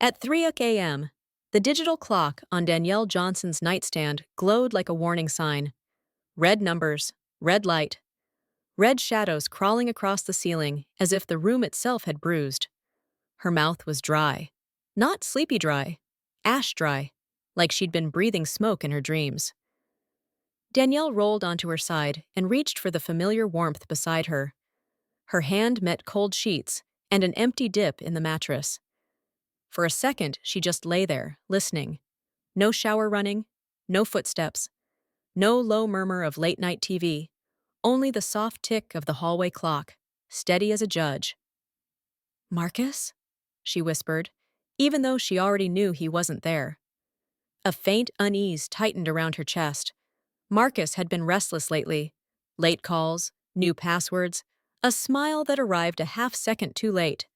At 3 a.m., the digital clock on Danielle Johnson's nightstand glowed like a warning sign. Red numbers, red light, red shadows crawling across the ceiling as if the room itself had bruised. Her mouth was dry. Not sleepy dry, ash dry, like she'd been breathing smoke in her dreams. Danielle rolled onto her side and reached for the familiar warmth beside her. Her hand met cold sheets and an empty dip in the mattress. For a second, she just lay there, listening. No shower running, no footsteps, no low murmur of late-night TV, only the soft tick of the hallway clock, steady as a judge. "Marcus?" she whispered, even though she already knew he wasn't there. A faint unease tightened around her chest. Marcus had been restless lately. Late calls, new passwords, a smile that arrived a half-second too late.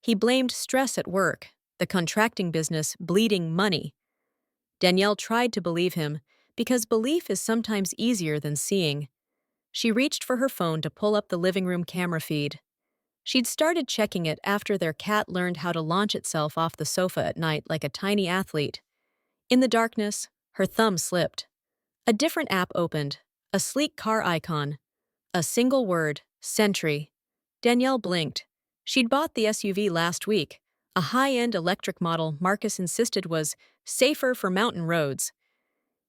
He blamed stress at work, the contracting business bleeding money. Danielle tried to believe him, because belief is sometimes easier than seeing. She reached for her phone to pull up the living room camera feed. She'd started checking it after their cat learned how to launch itself off the sofa at night like a tiny athlete. In the darkness, her thumb slipped. A different app opened, a sleek car icon. A single word, Sentry. Danielle blinked. She'd bought the SUV last week, a high-end electric model Marcus insisted was safer for mountain roads.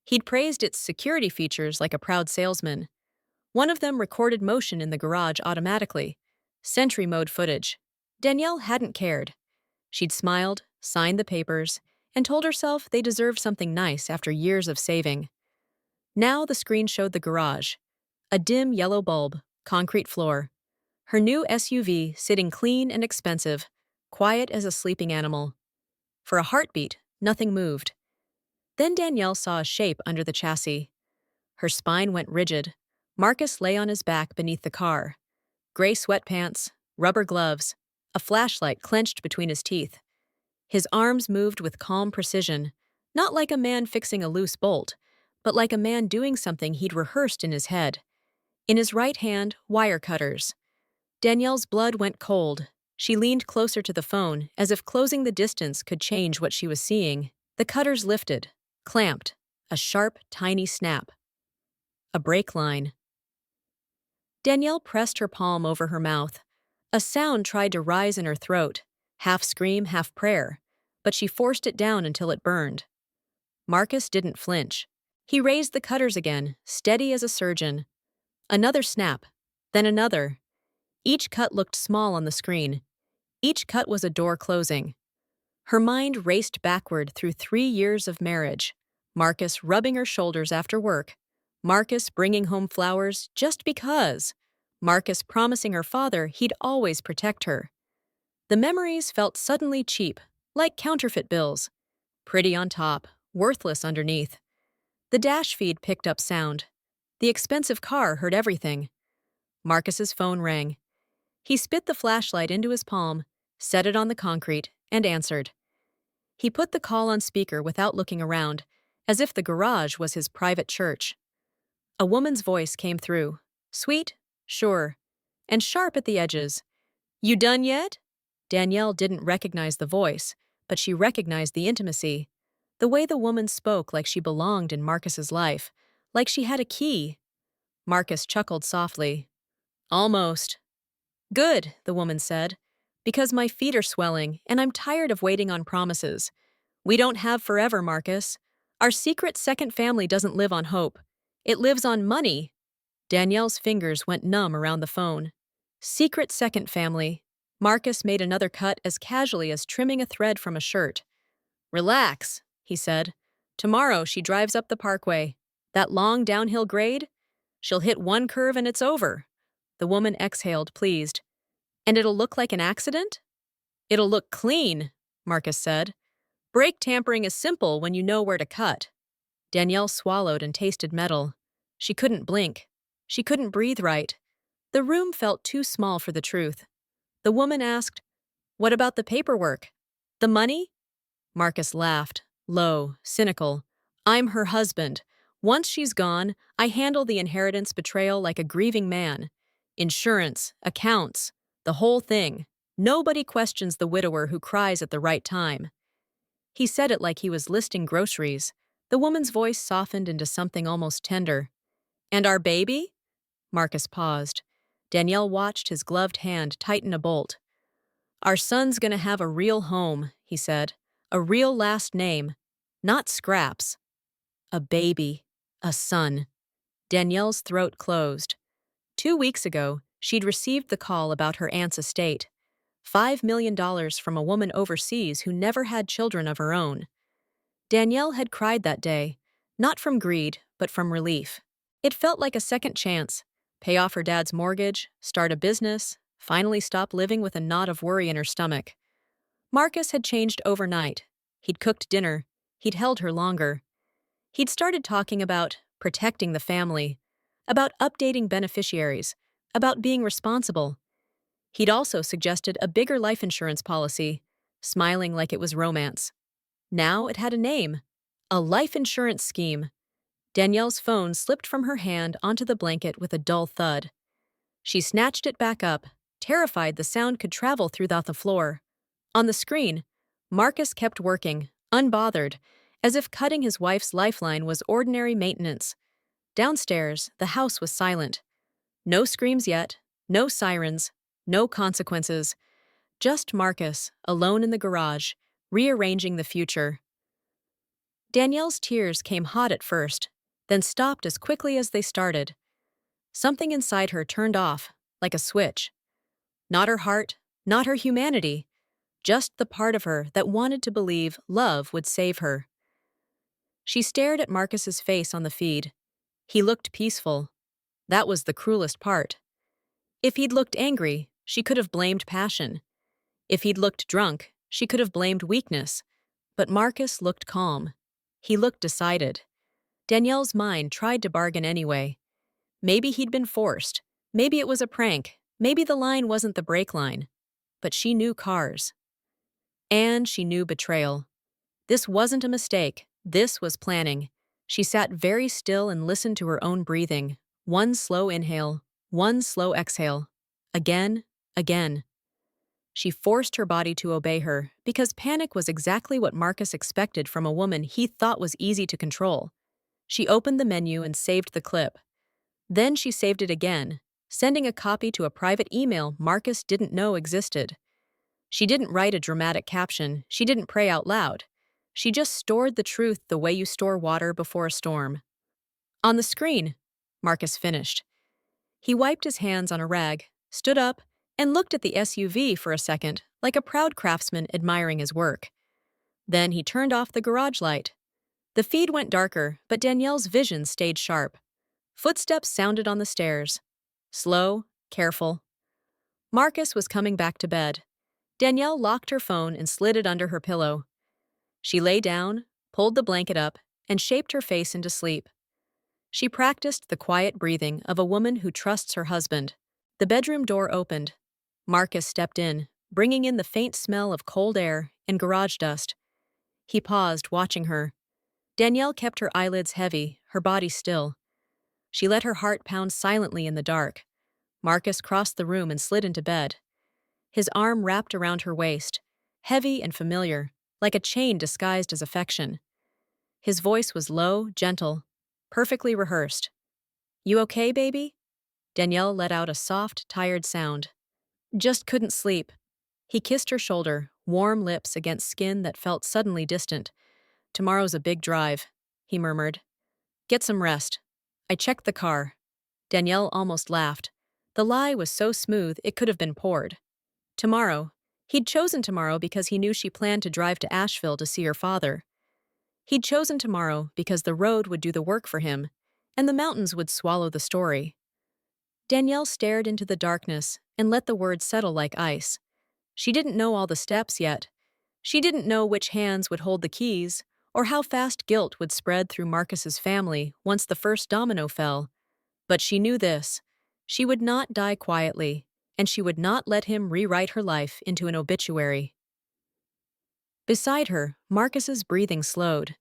He'd praised its security features like a proud salesman. One of them recorded motion in the garage automatically. Sentry mode footage. Danielle hadn't cared. She'd smiled, signed the papers, and told herself they deserved something nice after years of saving. Now the screen showed the garage. A dim yellow bulb, concrete floor. Her new SUV sitting clean and expensive, quiet as a sleeping animal. For a heartbeat, nothing moved. Then Danielle saw a shape under the chassis. Her spine went rigid. Marcus lay on his back beneath the car. Gray sweatpants, rubber gloves, a flashlight clenched between his teeth. His arms moved with calm precision, not like a man fixing a loose bolt, but like a man doing something he'd rehearsed in his head. In his right hand, wire cutters. Danielle's blood went cold. She leaned closer to the phone, as if closing the distance could change what she was seeing. The cutters lifted, clamped, a sharp, tiny snap. A brake line. Danielle pressed her palm over her mouth. A sound tried to rise in her throat, half scream, half prayer, but she forced it down until it burned. Marcus didn't flinch. He raised the cutters again, steady as a surgeon. Another snap, then another. Each cut looked small on the screen. Each cut was a door closing. Her mind raced backward through 3 years of marriage. Marcus rubbing her shoulders after work. Marcus bringing home flowers just because. Marcus promising her father he'd always protect her. The memories felt suddenly cheap, like counterfeit bills. Pretty on top, worthless underneath. The dash feed picked up sound. The expensive car heard everything. Marcus's phone rang. He spit the flashlight into his palm, set it on the concrete, and answered. He put the call on speaker without looking around, as if the garage was his private church. A woman's voice came through, sweet, sure, and sharp at the edges. "You done yet?" Danielle didn't recognize the voice, but she recognized the intimacy. The way the woman spoke like she belonged in Marcus's life, like she had a key. Marcus chuckled softly. "Almost." "Good," the woman said, "because my feet are swelling and I'm tired of waiting on promises. We don't have forever, Marcus. Our secret second family doesn't live on hope. It lives on money." Danielle's fingers went numb around the phone. Secret second family. Marcus made another cut as casually as trimming a thread from a shirt. "Relax," he said. "Tomorrow she drives up the parkway. That long downhill grade? She'll hit one curve and it's over." The woman exhaled, pleased. "And it'll look like an accident?" "It'll look clean," Marcus said. "Brake tampering is simple when you know where to cut." Danielle swallowed and tasted metal. She couldn't blink. She couldn't breathe right. The room felt too small for the truth. The woman asked, "What about the paperwork? The money?" Marcus laughed, low, cynical. "I'm her husband. Once she's gone, I handle the inheritance betrayal like a grieving man. Insurance, accounts, the whole thing. Nobody questions the widower who cries at the right time. He said it like he was listing groceries. The woman's voice softened into something almost tender. And our baby? Marcus paused. Danielle watched his gloved hand tighten a bolt. Our son's gonna have a real home, he said. A real last name. Not scraps. A baby. A son. Danielle's throat closed. 2 weeks ago, she'd received the call about her aunt's estate. $5 million from a woman overseas who never had children of her own. Danielle had cried that day, not from greed, but from relief. It felt like a second chance. Pay off her dad's mortgage, start a business, finally stop living with a knot of worry in her stomach. Marcus had changed overnight. He'd cooked dinner. He'd held her longer. He'd started talking about protecting the family, about updating beneficiaries, about being responsible. He'd also suggested a bigger life insurance policy, smiling like it was romance. Now it had a name. A life insurance scheme. Danielle's phone slipped from her hand onto the blanket with a dull thud. She snatched it back up, terrified the sound could travel throughout the floor. On the screen, Marcus kept working, unbothered, as if cutting his wife's lifeline was ordinary maintenance. Downstairs, the house was silent. No screams yet, no sirens, no consequences. Just Marcus, alone in the garage, rearranging the future. Danielle's tears came hot at first, then stopped as quickly as they started. Something inside her turned off, like a switch. Not her heart, not her humanity, just the part of her that wanted to believe love would save her. She stared at Marcus's face on the feed. He looked peaceful. That was the cruelest part. If he'd looked angry, she could have blamed passion. If he'd looked drunk, she could have blamed weakness. But Marcus looked calm. He looked decided. Danielle's mind tried to bargain anyway. Maybe he'd been forced. Maybe it was a prank. Maybe the line wasn't the brake line. But she knew cars. And she knew betrayal. This wasn't a mistake. This was planning. She sat very still and listened to her own breathing. One slow inhale, one slow exhale. Again, again. She forced her body to obey her, because panic was exactly what Marcus expected from a woman he thought was easy to control. She opened the menu and saved the clip. Then she saved it again, sending a copy to a private email Marcus didn't know existed. She didn't write a dramatic caption. She didn't pray out loud. She just stored the truth the way you store water before a storm. On the screen, Marcus finished. He wiped his hands on a rag, stood up, and looked at the SUV for a second, like a proud craftsman admiring his work. Then he turned off the garage light. The feed went darker, but Danielle's vision stayed sharp. Footsteps sounded on the stairs. Slow, careful. Marcus was coming back to bed. Danielle locked her phone and slid it under her pillow. She lay down, pulled the blanket up, and shaped her face into sleep. She practiced the quiet breathing of a woman who trusts her husband. The bedroom door opened. Marcus stepped in, bringing in the faint smell of cold air and garage dust. He paused, watching her. Danielle kept her eyelids heavy, her body still. She let her heart pound silently in the dark. Marcus crossed the room and slid into bed. His arm wrapped around her waist, heavy and familiar, like a chain disguised as affection. His voice was low, gentle, perfectly rehearsed. "You okay, baby?" Danielle let out a soft, tired sound. "Just couldn't sleep." He kissed her shoulder, warm lips against skin that felt suddenly distant. "Tomorrow's a big drive," he murmured. "Get some rest." I checked the car. Danielle almost laughed. The lie was so smooth it could have been poured. Tomorrow. He'd chosen tomorrow because he knew she planned to drive to Asheville to see her father. He'd chosen tomorrow because the road would do the work for him, and the mountains would swallow the story. Danielle stared into the darkness and let the words settle like ice. She didn't know all the steps yet. She didn't know which hands would hold the keys, or how fast guilt would spread through Marcus's family once the first domino fell. But she knew this. She would not die quietly, and she would not let him rewrite her life into an obituary. Beside her, Marcus's breathing slowed.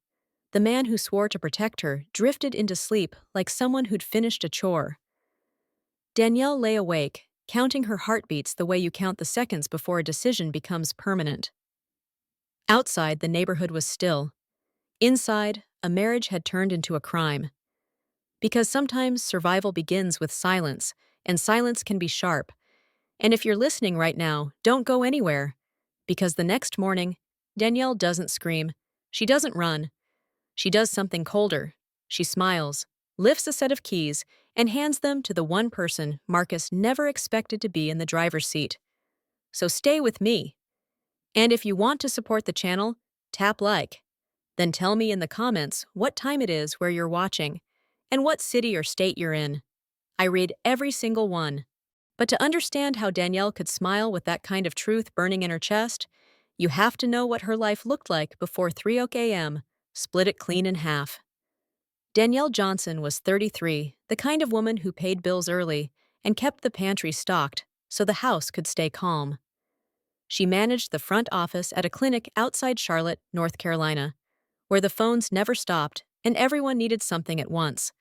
The man who swore to protect her drifted into sleep like someone who'd finished a chore. Danielle lay awake, counting her heartbeats the way you count the seconds before a decision becomes permanent. Outside, the neighborhood was still. Inside, a marriage had turned into a crime. Because sometimes survival begins with silence, and silence can be sharp. And if you're listening right now, don't go anywhere. Because the next morning, Danielle doesn't scream. She doesn't run. She does something colder. She smiles, lifts a set of keys, and hands them to the one person Marcus never expected to be in the driver's seat. So stay with me. And if you want to support the channel, tap like. Then tell me in the comments what time it is where you're watching, and what city or state you're in. I read every single one. But to understand how Danielle could smile with that kind of truth burning in her chest, you have to know what her life looked like before 3 a.m. split it clean in half. Danielle Johnson was 33, the kind of woman who paid bills early and kept the pantry stocked so the house could stay calm. She managed the front office at a clinic outside Charlotte, North Carolina, where the phones never stopped and everyone needed something at once.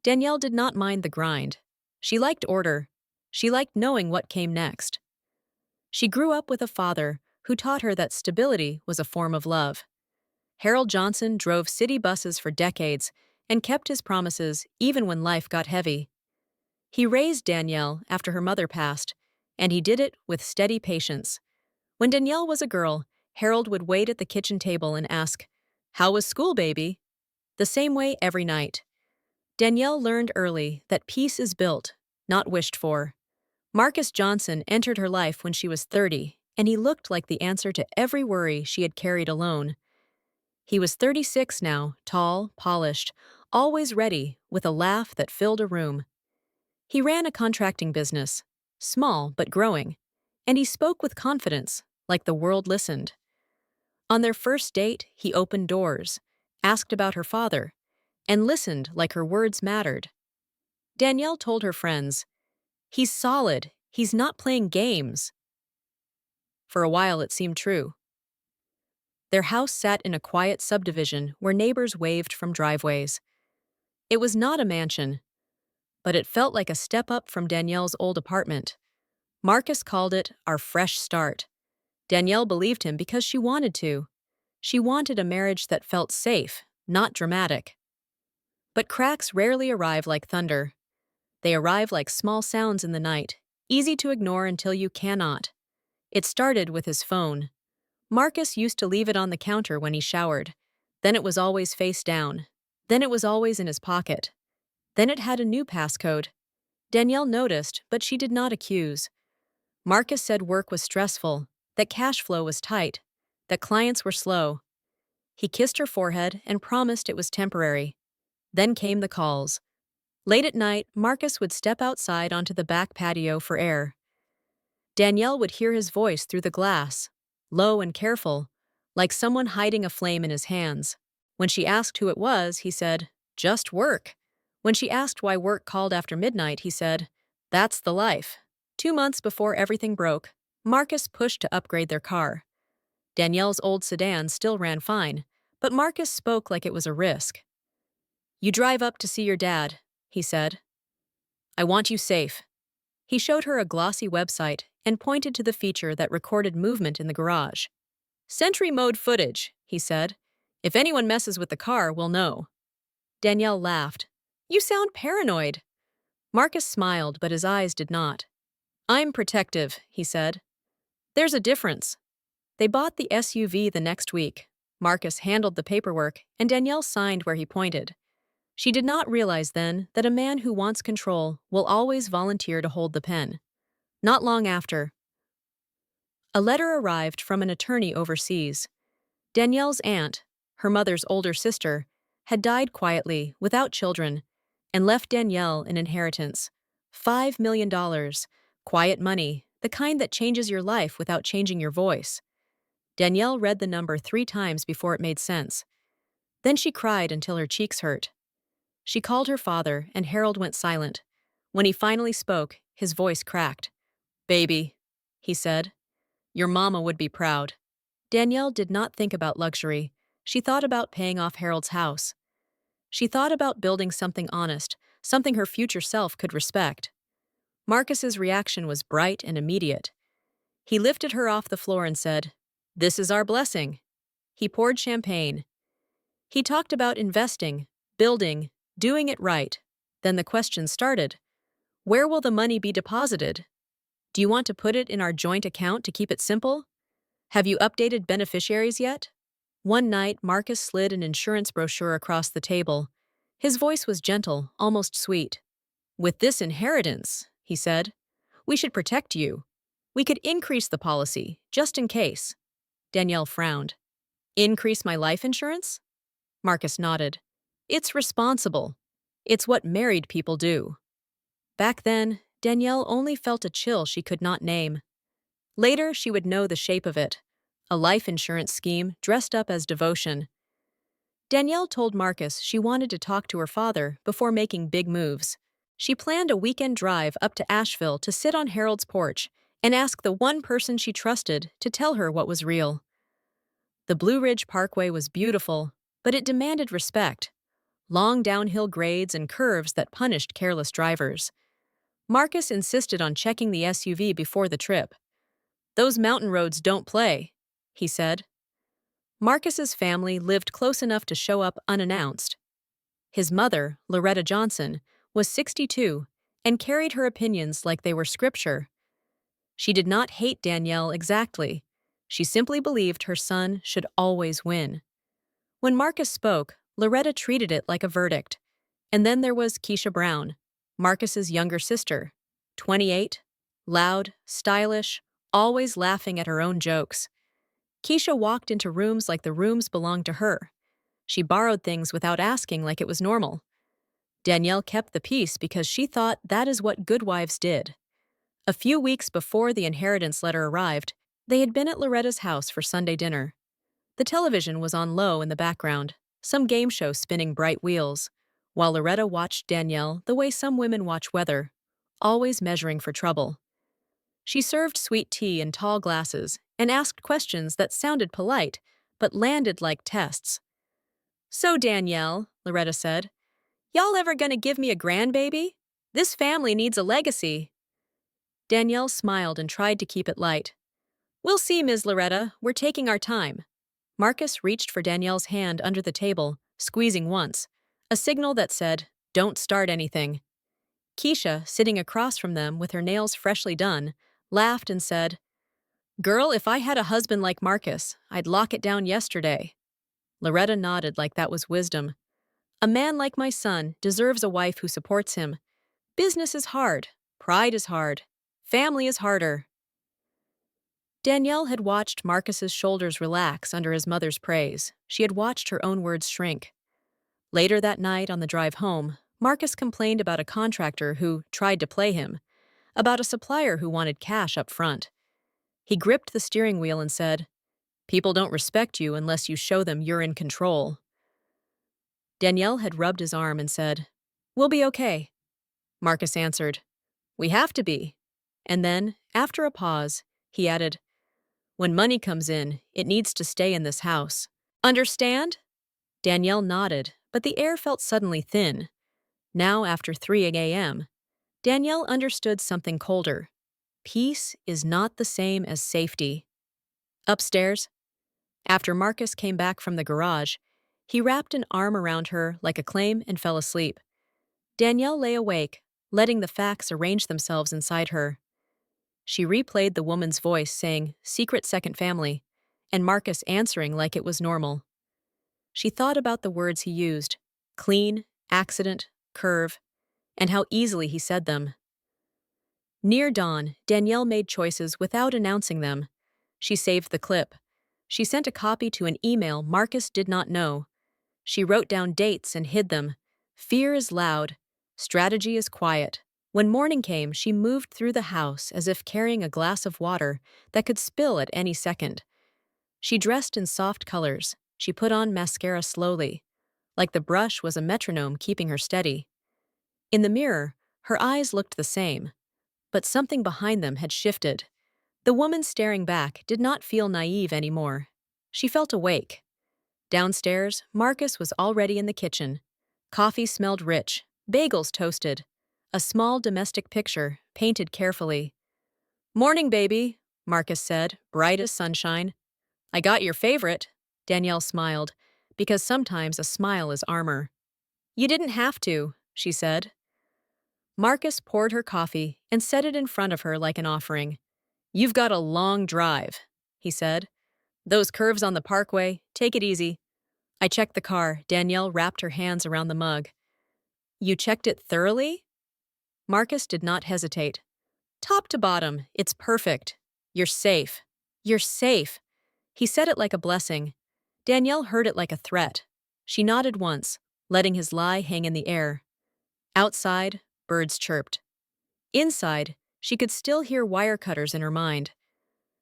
Danielle did not mind the grind. She liked order. She liked knowing what came next. She grew up with a father who taught her that stability was a form of love. Harold Johnson drove city buses for decades and kept his promises even when life got heavy. He raised Danielle after her mother passed, and he did it with steady patience. When Danielle was a girl, Harold would wait at the kitchen table and ask, "How was school, baby?" The same way every night. Danielle learned early that peace is built, not wished for. Marcus Johnson entered her life when she was 30, and he looked like the answer to every worry she had carried alone. He was 36 now, tall, polished, always ready, with a laugh that filled a room. He ran a contracting business, small but growing, and he spoke with confidence, like the world listened. On their first date, he opened doors, asked about her father, and listened like her words mattered. Danielle told her friends, "He's solid, he's not playing games." For a while it seemed true. Their house sat in a quiet subdivision where neighbors waved from driveways. It was not a mansion, but it felt like a step up from Danielle's old apartment. Marcus called it our fresh start. Danielle believed him because she wanted to. She wanted a marriage that felt safe, not dramatic. But cracks rarely arrive like thunder. They arrive like small sounds in the night, easy to ignore until you cannot. It started with his phone. Marcus used to leave it on the counter when he showered. Then it was always face down. Then it was always in his pocket. Then it had a new passcode. Danielle noticed, but she did not accuse. Marcus said work was stressful, that cash flow was tight, that clients were slow. He kissed her forehead and promised it was temporary. Then came the calls. Late at night, Marcus would step outside onto the back patio for air. Danielle would hear his voice through the glass, low and careful, like someone hiding a flame in his hands. When she asked who it was, he said, "Just work." When she asked why work called after midnight, he said, "That's the life." 2 months before everything broke, Marcus pushed to upgrade their car. Danielle's old sedan still ran fine, but Marcus spoke like it was a risk. "You drive up to see your dad," he said. "I want you safe." He showed her a glossy website and pointed to the feature that recorded movement in the garage. "Sentry mode footage," he said. "If anyone messes with the car, we'll know." Danielle laughed. "You sound paranoid." Marcus smiled, but his eyes did not. "I'm protective," he said. "There's a difference." They bought the SUV the next week. Marcus handled the paperwork, and Danielle signed where he pointed. She did not realize then that a man who wants control will always volunteer to hold the pen. Not long after, a letter arrived from an attorney overseas. Danielle's aunt, her mother's older sister, had died quietly, without children, and left Danielle an inheritance. $5 million, quiet money, the kind that changes your life without changing your voice. Danielle read the number 3 times before it made sense. Then she cried until her cheeks hurt. She called her father, and Harold went silent. When he finally spoke, his voice cracked. "Baby," he said, "your mama would be proud." Danielle did not think about luxury. She thought about paying off Harold's house. She thought about building something honest, something her future self could respect. Marcus's reaction was bright and immediate. He lifted her off the floor and said, "This is our blessing." He poured champagne. He talked about investing, building, doing it right. Then the question started. Where will the money be deposited? Do you want to put it in our joint account to keep it simple? Have you updated beneficiaries yet? One night, Marcus slid an insurance brochure across the table. His voice was gentle, almost sweet. "With this inheritance," he said, "we should protect you. We could increase the policy, just in case." Danielle frowned. "Increase my life insurance?" Marcus nodded. "It's responsible. It's what married people do." Back then, Danielle only felt a chill she could not name. Later, she would know the shape of it. A life insurance scheme dressed up as devotion. Danielle told Marcus she wanted to talk to her father before making big moves. She planned a weekend drive up to Asheville to sit on Harold's porch and ask the one person she trusted to tell her what was real. The Blue Ridge Parkway was beautiful, but it demanded respect. Long downhill grades and curves that punished careless drivers. Marcus insisted on checking the SUV before the trip. "Those mountain roads don't play," he said. Marcus's family lived close enough to show up unannounced. His mother, Loretta Johnson, was 62 and carried her opinions like they were scripture. She did not hate Danielle exactly. She simply believed her son should always win. When Marcus spoke, Loretta treated it like a verdict. And then there was Keisha Brown, Marcus's younger sister, 28, loud, stylish, always laughing at her own jokes. Keisha walked into rooms like the rooms belonged to her. She borrowed things without asking like it was normal. Danielle kept the peace because she thought that is what good wives did. A few weeks before the inheritance letter arrived, they had been at Loretta's house for Sunday dinner. The television was on low in the background, some game show spinning bright wheels, while Loretta watched Danielle the way some women watch weather, always measuring for trouble. She served sweet tea in tall glasses and asked questions that sounded polite but landed like tests. "So, Danielle," Loretta said, "y'all ever gonna give me a grandbaby? This family needs a legacy." Danielle smiled and tried to keep it light. "We'll see, Ms. Loretta. We're taking our time." Marcus reached for Danielle's hand under the table, squeezing once, a signal that said, "Don't start anything." Keisha, sitting across from them with her nails freshly done, laughed and said, "Girl, if I had a husband like Marcus, I'd lock it down yesterday." Loretta nodded like that was wisdom. "A man like my son deserves a wife who supports him. Business is hard. Pride is hard. Family is harder." Danielle had watched Marcus's shoulders relax under his mother's praise. She had watched her own words shrink. Later that night on the drive home, Marcus complained about a contractor who tried to play him, about a supplier who wanted cash up front. He gripped the steering wheel and said, "People don't respect you unless you show them you're in control." Danielle had rubbed his arm and said, "We'll be okay." Marcus answered, "We have to be." And then, after a pause, he added, "When money comes in, it needs to stay in this house. Understand?" Danielle nodded, but the air felt suddenly thin. Now, after 3 a.m., Danielle understood something colder. Peace is not the same as safety. Upstairs, after Marcus came back from the garage, he wrapped an arm around her like a claim and fell asleep. Danielle lay awake, letting the facts arrange themselves inside her. She replayed the woman's voice saying, "Secret second family," and Marcus answering like it was normal. She thought about the words he used, clean, accident, curve, and how easily he said them. Near dawn, Danielle made choices without announcing them. She saved the clip. She sent a copy to an email Marcus did not know. She wrote down dates and hid them. Fear is loud. Strategy is quiet. When morning came, she moved through the house as if carrying a glass of water that could spill at any second. She dressed in soft colors. She put on mascara slowly, like the brush was a metronome keeping her steady. In the mirror, her eyes looked the same, but something behind them had shifted. The woman staring back did not feel naive anymore. She felt awake. Downstairs, Marcus was already in the kitchen. Coffee smelled rich, bagels toasted. a small domestic picture, painted carefully. "Morning, baby," Marcus said, bright as sunshine. "I got your favorite." Danielle smiled, because sometimes a smile is armor. "You didn't have to," she said. Marcus poured her coffee and set it in front of her like an offering. "You've got a long drive," he said. "Those curves on the parkway, take it easy." I checked the car. Danielle wrapped her hands around the mug. "You checked it thoroughly?" Marcus did not hesitate. "Top to bottom, it's perfect. You're safe. You're safe." He said it like a blessing. Danielle heard it like a threat. She nodded once, letting his lie hang in the air. Outside, birds chirped. Inside, she could still hear wire cutters in her mind.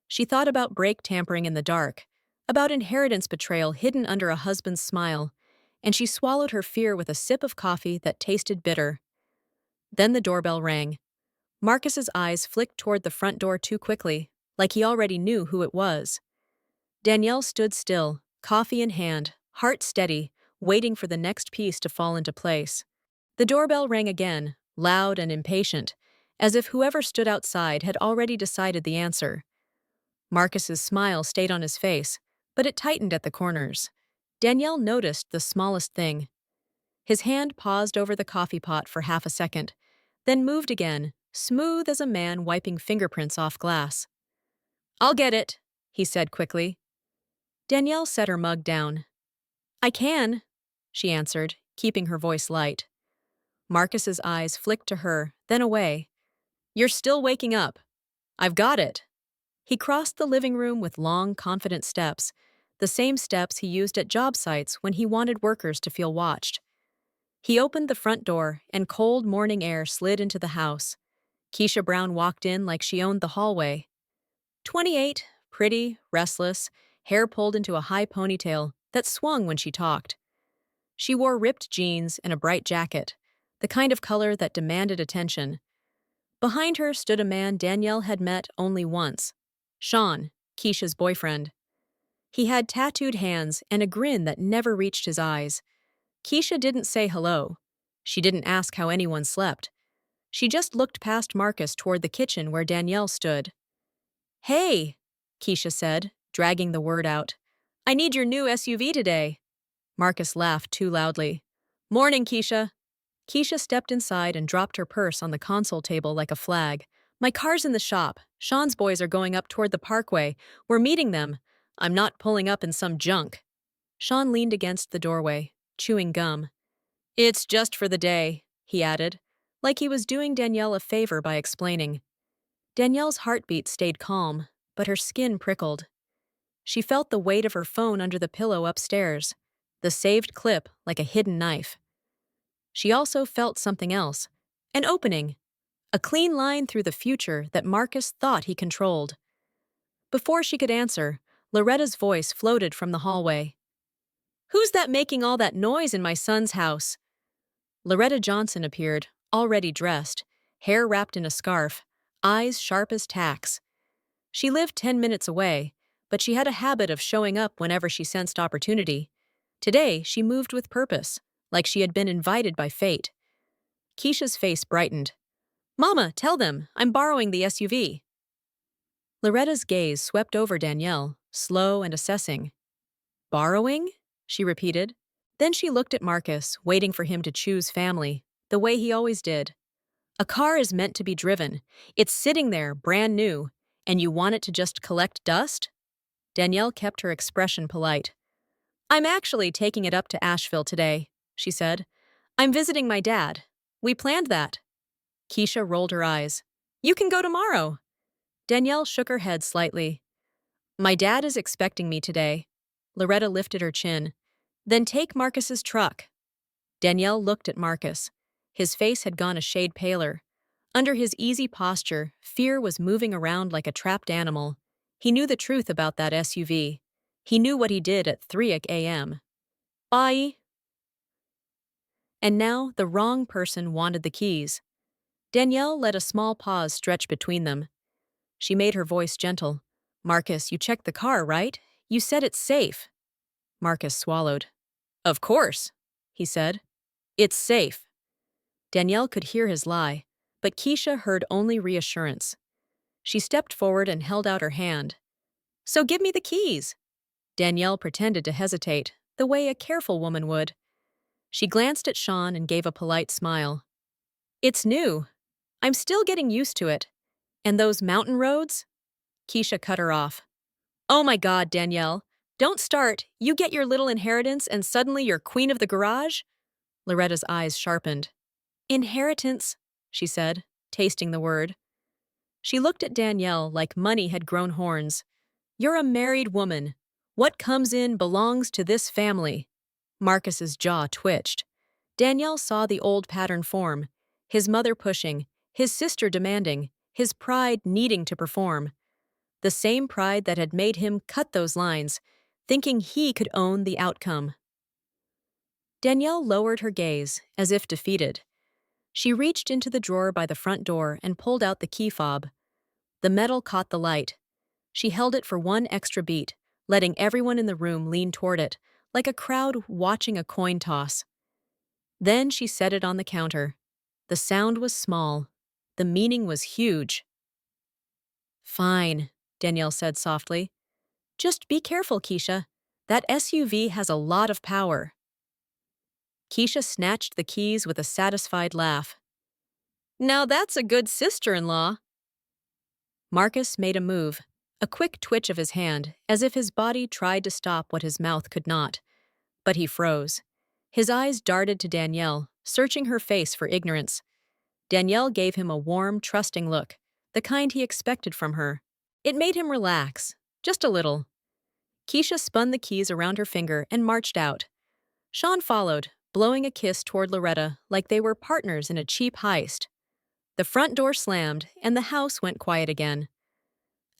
She thought about brake tampering in the dark, about inheritance betrayal hidden under a husband's smile, and she swallowed her fear with a sip of coffee that tasted bitter. Then the doorbell rang. Marcus's eyes flicked toward the front door too quickly, like he already knew who it was. Danielle stood still, coffee in hand, heart steady, waiting for the next piece to fall into place. The doorbell rang again, loud and impatient, as if whoever stood outside had already decided the answer. Marcus's smile stayed on his face, but it tightened at the corners. Danielle noticed the smallest thing. His hand paused over the coffee pot for half a second, then moved again, smooth as a man wiping fingerprints off glass. "I'll get it," he said quickly. Danielle set her mug down. "I can," she answered, keeping her voice light. Marcus's eyes flicked to her, then away. "You're still waking up. I've got it." He crossed the living room with long, confident steps, the same steps he used at job sites when he wanted workers to feel watched. He opened the front door, and cold morning air slid into the house. Keisha Brown walked in like she owned the hallway. 28, pretty, restless, hair pulled into a high ponytail that swung when she talked. She wore ripped jeans and a bright jacket, the kind of color that demanded attention. Behind her stood a man Danielle had met only once, Sean, Keisha's boyfriend. He had tattooed hands and a grin that never reached his eyes. Keisha didn't say hello. She didn't ask how anyone slept. She just looked past Marcus toward the kitchen where Danielle stood. "Hey," Keisha said, dragging the word out. "I need your new SUV today." Marcus laughed too loudly. "Morning, Keisha." Keisha stepped inside and dropped her purse on the console table like a flag. "My car's in the shop. Sean's boys are going up toward the parkway. We're meeting them. I'm not pulling up in some junk." Sean leaned against the doorway, chewing gum. "It's just for the day," he added, like he was doing Danielle a favor by explaining. Danielle's heartbeat stayed calm, but her skin prickled. She felt the weight of her phone under the pillow upstairs, the saved clip like a hidden knife. She also felt something else, an opening, a clean line through the future that Marcus thought he controlled. Before she could answer, Loretta's voice floated from the hallway. "Who's that making all that noise in my son's house?" Loretta Johnson appeared, already dressed, hair wrapped in a scarf, eyes sharp as tacks. She lived 10 minutes away, but she had a habit of showing up whenever she sensed opportunity. Today, she moved with purpose, like she had been invited by fate. Keisha's face brightened. "Mama, tell them, I'm borrowing the SUV." Loretta's gaze swept over Danielle, slow and assessing. "Borrowing?" she repeated. Then she looked at Marcus, waiting for him to choose family, the way he always did. "A car is meant to be driven. It's sitting there, brand new, and you want it to just collect dust?" Danielle kept her expression polite. "I'm actually taking it up to Asheville today," she said. "I'm visiting my dad. We planned that." Keisha rolled her eyes. "You can go tomorrow." Danielle shook her head slightly. "My dad is expecting me today." Loretta lifted her chin. "Then take Marcus's truck." Danielle looked at Marcus. His face had gone a shade paler. Under his easy posture, fear was moving around like a trapped animal. He knew the truth about that SUV. He knew what he did at 3 a.m. "Bye." And now the wrong person wanted the keys. Danielle let a small pause stretch between them. She made her voice gentle. "Marcus, you checked the car, right? You said it's safe." Marcus swallowed. "Of course," he said. "It's safe." Danielle could hear his lie, but Keisha heard only reassurance. She stepped forward and held out her hand. So give me the keys. Danielle pretended to hesitate, the way a careful woman would. She glanced at Sean and gave a polite smile. It's new. I'm still getting used to it. And those mountain roads? Keisha cut her off. Oh my God, Danielle. Don't start. You get your little inheritance and suddenly you're queen of the garage? Loretta's eyes sharpened. Inheritance, she said, tasting the word. She looked at Danielle like money had grown horns. You're a married woman. What comes in belongs to this family. Marcus's jaw twitched. Danielle saw the old pattern form, his mother pushing, his sister demanding, his pride needing to perform. The same pride that had made him cut those lines, thinking he could own the outcome. Danielle lowered her gaze, as if defeated. She reached into the drawer by the front door and pulled out the key fob. The metal caught the light. She held it for one extra beat, letting everyone in the room lean toward it, like a crowd watching a coin toss. Then she set it on the counter. The sound was small. The meaning was huge. Fine, Danielle said softly. Just be careful, Keisha. That SUV has a lot of power. Keisha snatched the keys with a satisfied laugh. Now that's a good sister-in-law. Marcus made a move, a quick twitch of his hand, as if his body tried to stop what his mouth could not. But he froze. His eyes darted to Danielle, searching her face for ignorance. Danielle gave him a warm, trusting look, the kind he expected from her. It made him relax, just a little. Keisha spun the keys around her finger and marched out. Sean followed, blowing a kiss toward Loretta like they were partners in a cheap heist. The front door slammed, and the house went quiet again.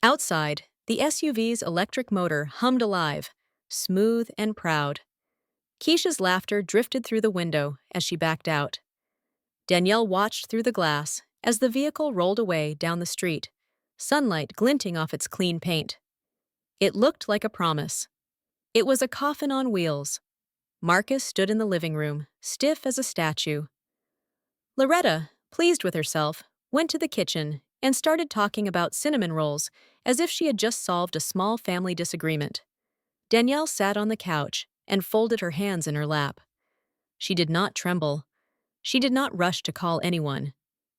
Outside, the SUV's electric motor hummed alive, smooth and proud. Keisha's laughter drifted through the window as she backed out. Danielle watched through the glass as the vehicle rolled away down the street, sunlight glinting off its clean paint. It looked like a promise. It was a coffin on wheels. Marcus stood in the living room, stiff as a statue. Loretta, pleased with herself, went to the kitchen and started talking about cinnamon rolls as if she had just solved a small family disagreement. Danielle sat on the couch and folded her hands in her lap. She did not tremble. She did not rush to call anyone.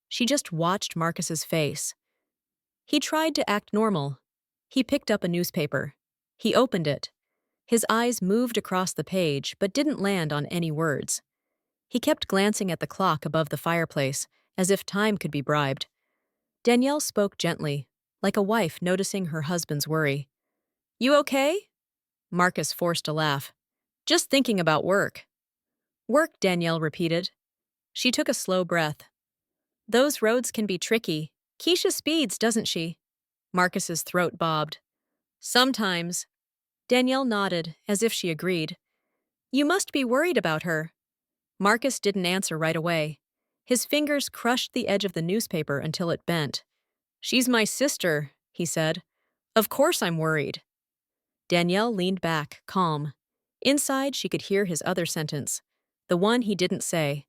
She just watched Marcus's face. He tried to act normal. He picked up a newspaper. He opened it. His eyes moved across the page but didn't land on any words. He kept glancing at the clock above the fireplace, as if time could be bribed. Danielle spoke gently, like a wife noticing her husband's worry. You okay? Marcus forced a laugh. Just thinking about work. Work, Danielle repeated. She took a slow breath. Those roads can be tricky. Keisha speeds, doesn't she? Marcus's throat bobbed. Sometimes. Danielle nodded, as if she agreed. You must be worried about her. Marcus didn't answer right away. His fingers crushed the edge of the newspaper until it bent. She's my sister, he said. Of course I'm worried. Danielle leaned back, calm. Inside, she could hear his other sentence, the one he didn't say.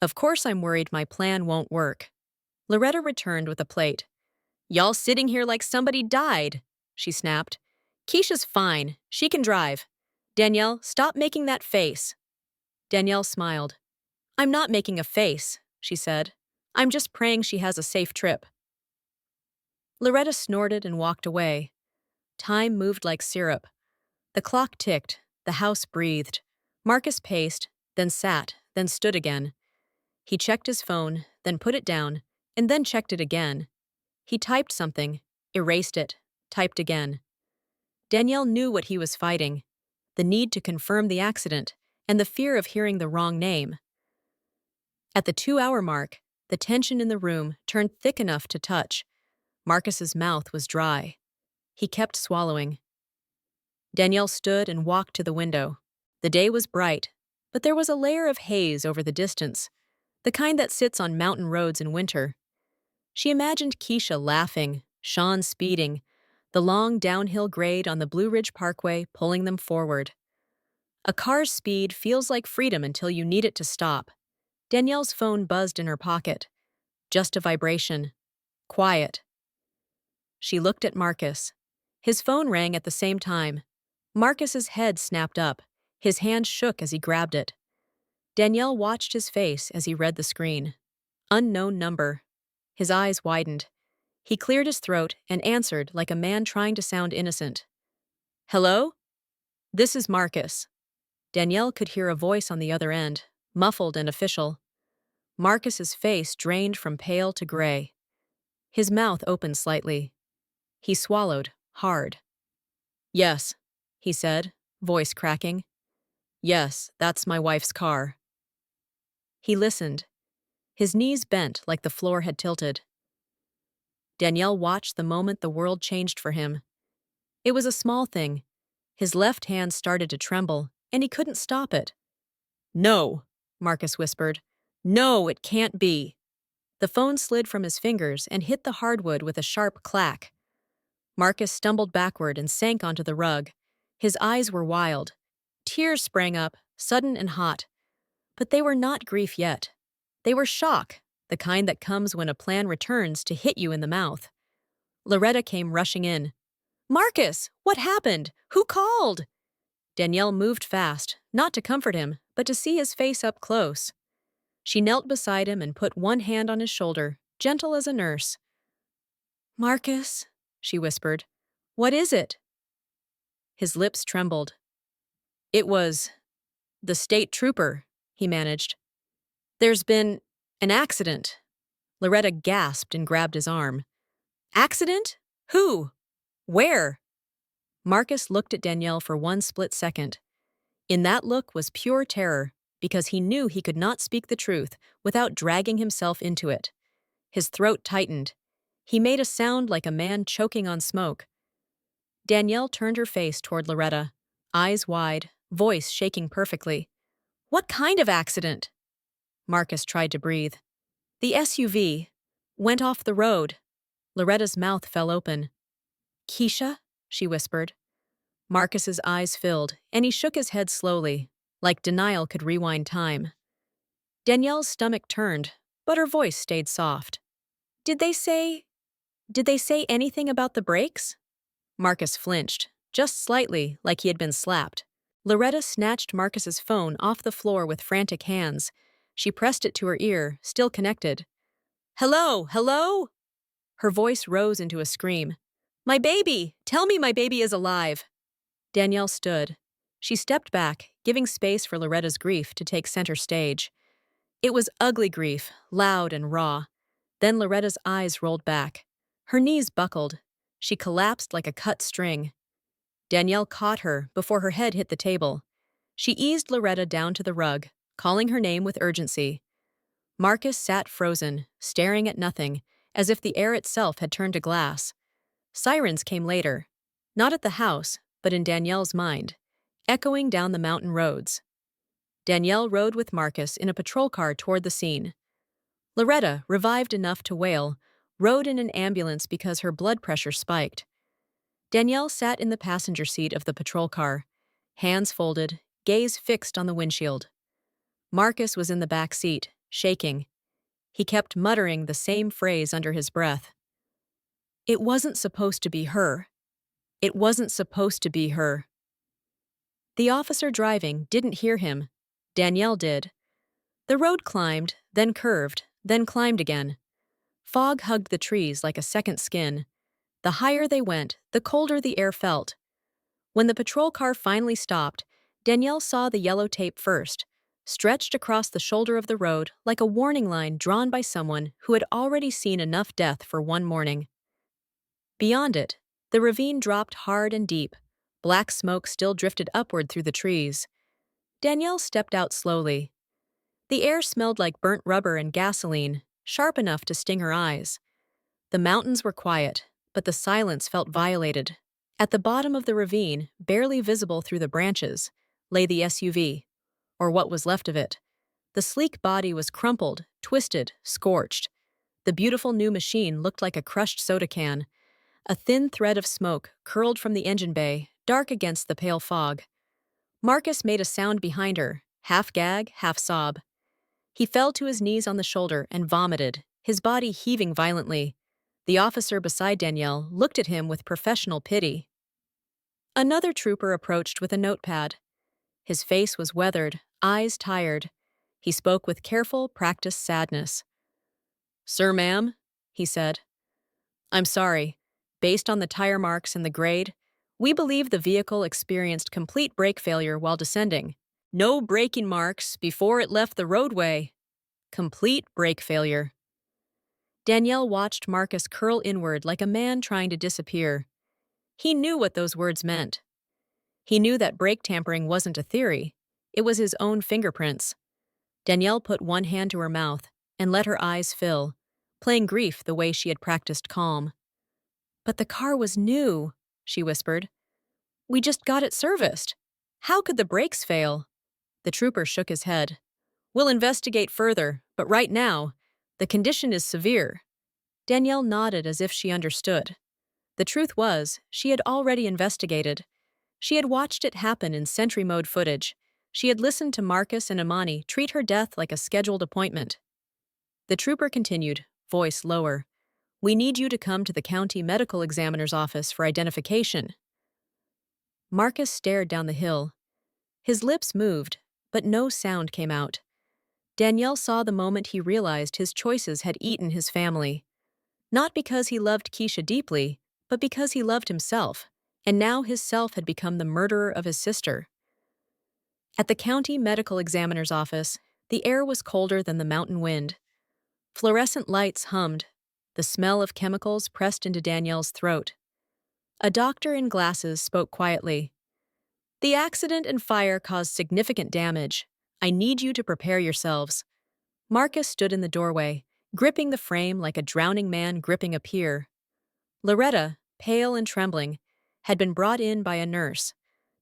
Of course I'm worried my plan won't work. Loretta returned with a plate. Y'all sitting here like somebody died, she snapped. Keisha's fine. She can drive. Danielle, stop making that face. Danielle smiled. I'm not making a face, she said. I'm just praying she has a safe trip. Loretta snorted and walked away. Time moved like syrup. The clock ticked. The house breathed. Marcus paced, then sat, then stood again. He checked his phone, then put it down, and then checked it again. He typed something, erased it, typed again. Danielle knew what he was fighting, the need to confirm the accident and the fear of hearing the wrong name. At the 2-hour mark, the tension in the room turned thick enough to touch. Marcus's mouth was dry. He kept swallowing. Danielle stood and walked to the window. The day was bright, but there was a layer of haze over the distance, the kind that sits on mountain roads in winter. She imagined Keisha laughing, Sean speeding, the long downhill grade on the Blue Ridge Parkway pulling them forward. A car's speed feels like freedom until you need it to stop. Danielle's phone buzzed in her pocket. Just a vibration. Quiet. She looked at Marcus. His phone rang at the same time. Marcus's head snapped up. His hand shook as he grabbed it. Danielle watched his face as he read the screen. Unknown number. His eyes widened. He cleared his throat and answered like a man trying to sound innocent. Hello? This is Marcus. Danielle could hear a voice on the other end, muffled and official. Marcus's face drained from pale to gray. His mouth opened slightly. He swallowed, hard. Yes, he said, voice cracking. Yes, that's my wife's car. He listened. His knees bent like the floor had tilted. Danielle watched the moment the world changed for him. It was a small thing. His left hand started to tremble, and he couldn't stop it. No, Marcus whispered. No, it can't be. The phone slid from his fingers and hit the hardwood with a sharp clack. Marcus stumbled backward and sank onto the rug. His eyes were wild. Tears sprang up, sudden and hot. But they were not grief yet. They were shock, the kind that comes when a plan returns to hit you in the mouth. Loretta came rushing in. Marcus, what happened? Who called? Danielle moved fast, not to comfort him, but to see his face up close. She knelt beside him and put one hand on his shoulder, gentle as a nurse. Marcus, she whispered, what is it? His lips trembled. It was the state trooper, he managed. There's been an accident. Loretta gasped and grabbed his arm. Accident? Who? Where? Marcus looked at Danielle for one split second. In that look was pure terror, because he knew he could not speak the truth without dragging himself into it. His throat tightened. He made a sound like a man choking on smoke. Danielle turned her face toward Loretta, eyes wide, voice shaking perfectly. What kind of accident? Marcus tried to breathe. The SUV went off the road. Loretta's mouth fell open. Keisha? She whispered. Marcus's eyes filled, and he shook his head slowly, like denial could rewind time. Danielle's stomach turned, but her voice stayed soft. Did they say anything about the brakes? Marcus flinched, just slightly, like he had been slapped. Loretta snatched Marcus's phone off the floor with frantic hands. She pressed it to her ear, still connected. Hello, hello? Her voice rose into a scream. My baby! Tell me my baby is alive! Danielle stood. She stepped back, giving space for Loretta's grief to take center stage. It was ugly grief, loud and raw. Then Loretta's eyes rolled back. Her knees buckled. She collapsed like a cut string. Danielle caught her before her head hit the table. She eased Loretta down to the rug, calling her name with urgency. Marcus sat frozen, staring at nothing, as if the air itself had turned to glass. Sirens came later, not at the house, but in Danielle's mind, echoing down the mountain roads. Danielle rode with Marcus in a patrol car toward the scene. Loretta, revived enough to wail, rode in an ambulance because her blood pressure spiked. Danielle sat in the passenger seat of the patrol car, hands folded, gaze fixed on the windshield. Marcus was in the back seat, shaking. He kept muttering the same phrase under his breath. It wasn't supposed to be her. It wasn't supposed to be her. The officer driving didn't hear him. Danielle did. The road climbed, then curved, then climbed again. Fog hugged the trees like a second skin. The higher they went, the colder the air felt. When the patrol car finally stopped, Danielle saw the yellow tape first, stretched across the shoulder of the road like a warning line drawn by someone who had already seen enough death for one morning. Beyond it, the ravine dropped hard and deep. Black smoke still drifted upward through the trees. Danielle stepped out slowly. The air smelled like burnt rubber and gasoline, sharp enough to sting her eyes. The mountains were quiet, but the silence felt violated. At the bottom of the ravine, barely visible through the branches, lay the SUV, or what was left of it. The sleek body was crumpled, twisted, scorched. The beautiful new machine looked like a crushed soda can. A thin thread of smoke curled from the engine bay, dark against the pale fog. Marcus made a sound behind her, half gag, half sob. He fell to his knees on the shoulder and vomited, his body heaving violently. The officer beside Danielle looked at him with professional pity. Another trooper approached with a notepad. His face was weathered, eyes tired. He spoke with careful, practiced sadness. "Sir, ma'am," he said, "I'm sorry. Based on the tire marks and the grade, we believe the vehicle experienced complete brake failure while descending. No braking marks before it left the roadway. Complete brake failure." Danielle watched Marcus curl inward like a man trying to disappear. He knew what those words meant. He knew that brake tampering wasn't a theory. It was his own fingerprints. Danielle put one hand to her mouth and let her eyes fill, playing grief the way she had practiced calm. "But the car was new," she whispered. "We just got it serviced. How could the brakes fail?" The trooper shook his head. "We'll investigate further, but right now, the condition is severe." Danielle nodded as if she understood. The truth was, she had already investigated. She had watched it happen in Sentry Mode footage. She had listened to Marcus and Imani treat her death like a scheduled appointment. The trooper continued, voice lower. "We need you to come to the county medical examiner's office for identification." Marcus stared down the hill. His lips moved, but no sound came out. Danielle saw the moment he realized his choices had eaten his family. Not because he loved Keisha deeply, but because he loved himself, and now his self had become the murderer of his sister. At the county medical examiner's office, the air was colder than the mountain wind. Fluorescent lights hummed. The smell of chemicals pressed into Danielle's throat. A doctor in glasses spoke quietly. "The accident and fire caused significant damage. I need you to prepare yourselves." Marcus stood in the doorway, gripping the frame like a drowning man gripping a pier. Loretta, pale and trembling, had been brought in by a nurse.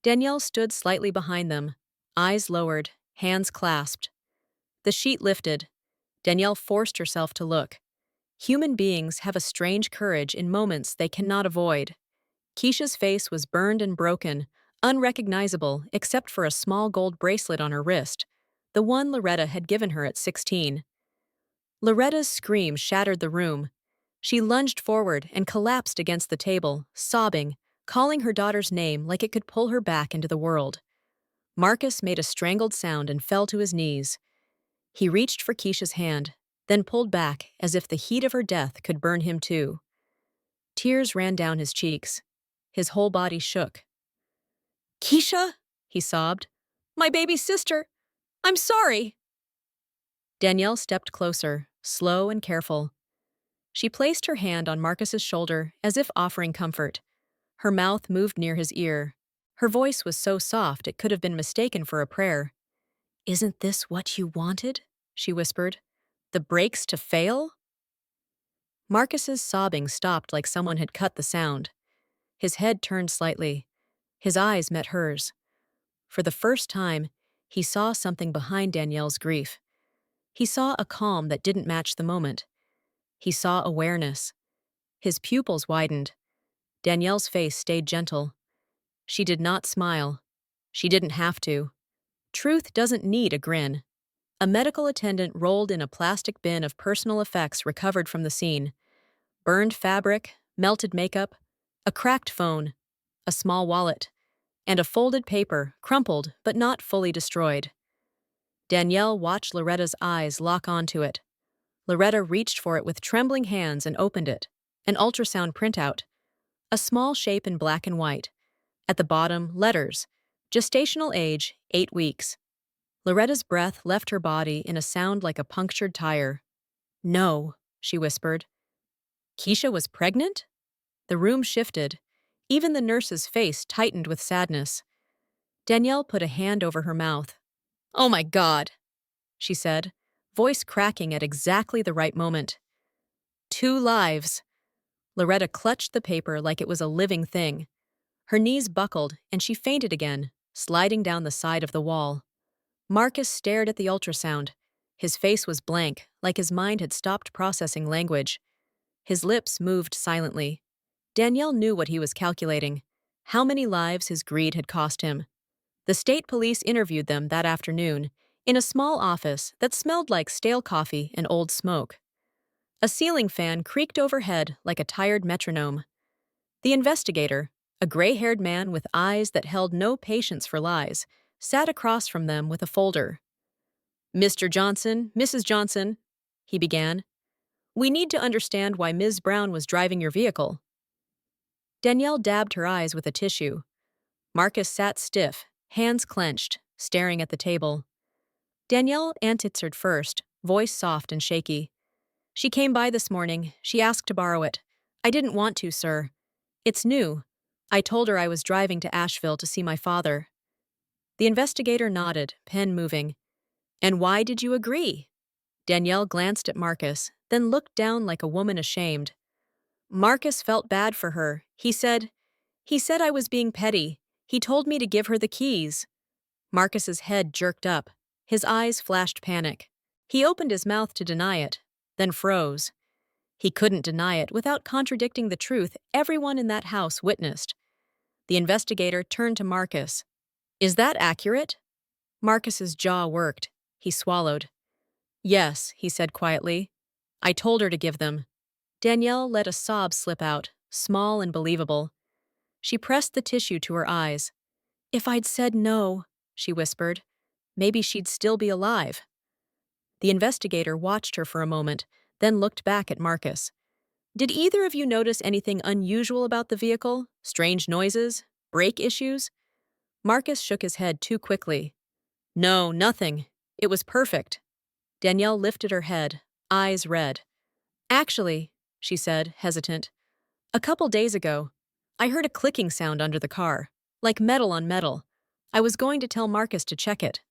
Danielle stood slightly behind them, eyes lowered, hands clasped. The sheet lifted. Danielle forced herself to look. Human beings have a strange courage in moments they cannot avoid. Keisha's face was burned and broken, unrecognizable except for a small gold bracelet on her wrist, the one Loretta had given her at 16. Loretta's scream shattered the room. She lunged forward and collapsed against the table, sobbing, calling her daughter's name like it could pull her back into the world. Marcus made a strangled sound and fell to his knees. He reached for Keisha's hand, then pulled back as if the heat of her death could burn him too. Tears ran down his cheeks. His whole body shook. "Keisha?" he sobbed. "My baby sister! I'm sorry!" Danielle stepped closer, slow and careful. She placed her hand on Marcus's shoulder as if offering comfort. Her mouth moved near his ear. Her voice was so soft it could have been mistaken for a prayer. "Isn't this what you wanted?" she whispered. "The brakes to fail?" Marcus's sobbing stopped like someone had cut the sound. His head turned slightly. His eyes met hers. For the first time, he saw something behind Danielle's grief. He saw a calm that didn't match the moment. He saw awareness. His pupils widened. Danielle's face stayed gentle. She did not smile. She didn't have to. Truth doesn't need a grin. A medical attendant rolled in a plastic bin of personal effects recovered from the scene. Burned fabric, melted makeup, a cracked phone, a small wallet, and a folded paper, crumpled but not fully destroyed. Danielle watched Loretta's eyes lock onto it. Loretta reached for it with trembling hands and opened it. An ultrasound printout. A small shape in black and white. At the bottom, letters. Gestational age, 8 weeks. Loretta's breath left her body in a sound like a punctured tire. "No," she whispered. Keisha was pregnant? The room shifted. Even the nurse's face tightened with sadness. Danielle put a hand over her mouth. "Oh my God," she said, voice cracking at exactly the right moment. 2 lives. Loretta clutched the paper like it was a living thing. Her knees buckled, and she fainted again, sliding down the side of the wall. Marcus stared at the ultrasound. His face was blank, like his mind had stopped processing language. His lips moved silently. Danielle knew what he was calculating, how many lives his greed had cost him. The state police interviewed them that afternoon, in a small office that smelled like stale coffee and old smoke. A ceiling fan creaked overhead like a tired metronome. The investigator, a gray-haired man with eyes that held no patience for lies, sat across from them with a folder. "Mr. Johnson, Mrs. Johnson," he began, "we need to understand why Ms. Brown was driving your vehicle." Danielle dabbed her eyes with a tissue. Marcus sat stiff, hands clenched, staring at the table. Danielle answered first, voice soft and shaky. "She came by this morning. She asked to borrow it. I didn't want to, sir. It's new. I told her I was driving to Asheville to see my father." The investigator nodded, pen moving. "And why did you agree?" Danielle glanced at Marcus, then looked down like a woman ashamed. Marcus felt bad for her. He said I was being petty. He told me to give her the keys." Marcus's head jerked up. His eyes flashed panic. He opened his mouth to deny it, then froze. He couldn't deny it without contradicting the truth everyone in that house witnessed. The investigator turned to Marcus. "Is that accurate?" Marcus's jaw worked. He swallowed. "Yes," he said quietly. "I told her to give them." Danielle let a sob slip out, small and believable. She pressed the tissue to her eyes. "If I'd said no," she whispered, "maybe she'd still be alive." The investigator watched her for a moment, then looked back at Marcus. "Did either of you notice anything unusual about the vehicle? Strange noises? Brake issues?" Marcus shook his head too quickly. "No, nothing. It was perfect." Danielle lifted her head, eyes red. "Actually," she said, hesitant, "a couple days ago, I heard a clicking sound under the car, like metal on metal. I was going to tell Marcus to check it.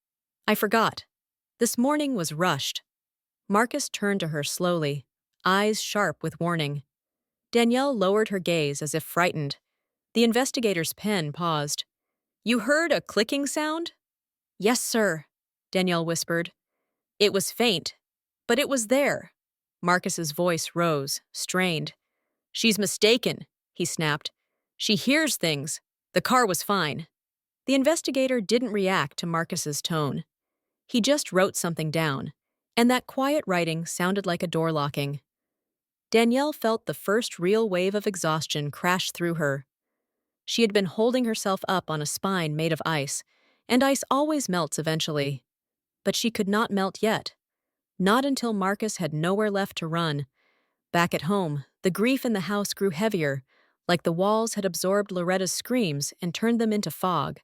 I forgot. This morning was rushed." Marcus turned to her slowly, eyes sharp with warning. Danielle lowered her gaze as if frightened. The investigator's pen paused. "You heard a clicking sound?" "Yes, sir," Danielle whispered. "It was faint, but it was there." Marcus's voice rose, strained. "She's mistaken," he snapped. "She hears things. The car was fine." The investigator didn't react to Marcus's tone. He just wrote something down, and that quiet writing sounded like a door locking. Danielle felt the first real wave of exhaustion crash through her. She had been holding herself up on a spine made of ice, and ice always melts eventually. But she could not melt yet. Not until Marcus had nowhere left to run. Back at home, the grief in the house grew heavier, like the walls had absorbed Loretta's screams and turned them into fog.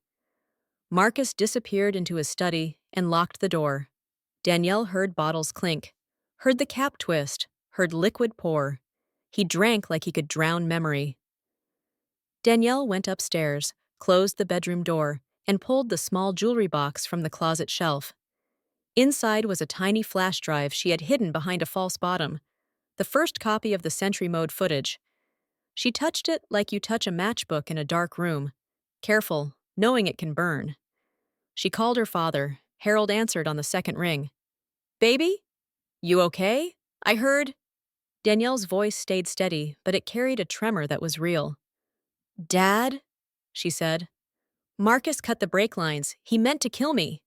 Marcus disappeared into his study and locked the door. Danielle heard bottles clink, heard the cap twist, heard liquid pour. He drank like he could drown memory. Danielle went upstairs, closed the bedroom door, and pulled the small jewelry box from the closet shelf. Inside was a tiny flash drive she had hidden behind a false bottom, the first copy of the Sentry Mode footage. She touched it like you touch a matchbook in a dark room, careful, knowing it can burn. She called her father. Harold answered on the second ring. "Baby? You okay? I heard—" Danielle's voice stayed steady, but it carried a tremor that was real. "Dad?" she said. "Marcus cut the brake lines. He meant to kill me."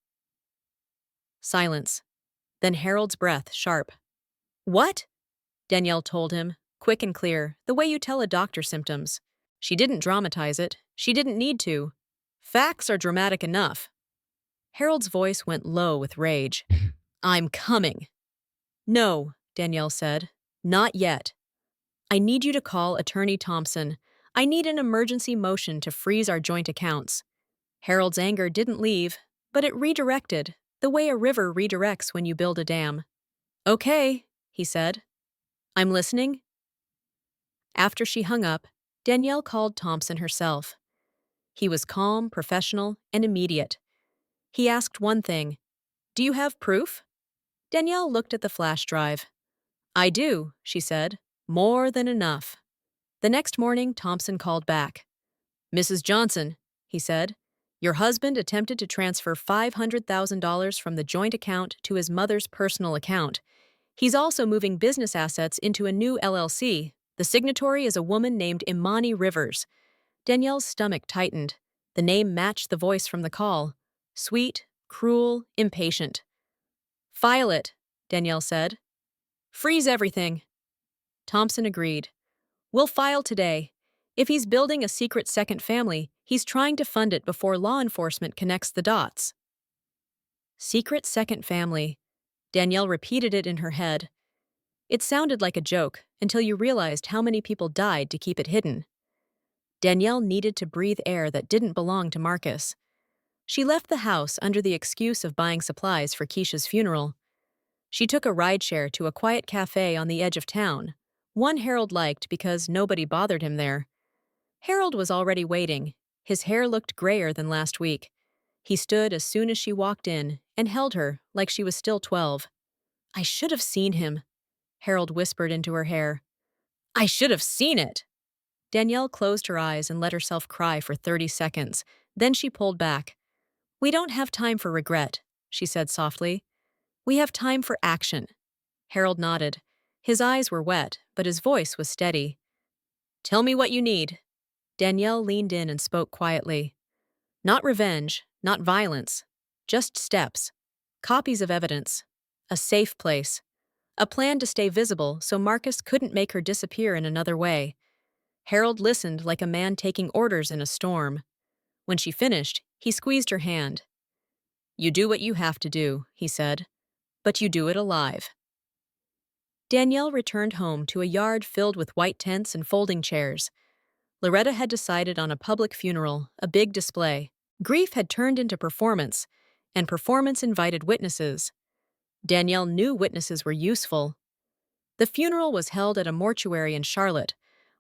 Silence. Then Harold's breath, sharp. "What?" Danielle told him, quick and clear, the way you tell a doctor symptoms. She didn't dramatize it. She didn't need to. Facts are dramatic enough. Harold's voice went low with rage. "I'm coming." "No," Danielle said. "Not yet. I need you to call Attorney Thompson. I need an emergency motion to freeze our joint accounts." Harold's anger didn't leave, but it redirected, the way a river redirects when you build a dam. "Okay," he said. "I'm listening." After she hung up, Danielle called Thompson herself. He was calm, professional, and immediate. He asked one thing. "Do you have proof?" Danielle looked at the flash drive. "I do," she said. "More than enough." The next morning, Thompson called back. "Mrs. Johnson," he said, "your husband attempted to transfer $500,000 from the joint account to his mother's personal account. He's also moving business assets into a new LLC. The signatory is a woman named Imani Rivers." Danielle's stomach tightened. The name matched the voice from the call. Sweet, cruel, impatient. File it, Danielle said. Freeze everything. Thompson agreed. We'll file today. If he's building a secret second family, he's trying to fund it before law enforcement connects the dots. Secret second family. Danielle repeated it in her head. It sounded like a joke until you realized how many people died to keep it hidden. Danielle needed to breathe air that didn't belong to Marcus. She left the house under the excuse of buying supplies for Keisha's funeral. She took a rideshare to a quiet cafe on the edge of town, one Harold liked because nobody bothered him there. Harold was already waiting. His hair looked grayer than last week. He stood as soon as she walked in and held her like she was still 12. I should have seen him, Harold whispered into her hair. I should have seen it! Danielle closed her eyes and let herself cry for 30 seconds. Then she pulled back. We don't have time for regret, she said softly. We have time for action. Harold nodded. His eyes were wet, but his voice was steady. Tell me what you need. Danielle leaned in and spoke quietly. Not revenge, not violence. Just steps. Copies of evidence. A safe place. A plan to stay visible so Marcus couldn't make her disappear in another way. Harold listened like a man taking orders in a storm. When she finished, he squeezed her hand. You do what you have to do, he said, but you do it alive. Danielle returned home to a yard filled with white tents and folding chairs. Loretta had decided on a public funeral, a big display. Grief had turned into performance, and performance invited witnesses. Danielle knew witnesses were useful. The funeral was held at a mortuary in Charlotte,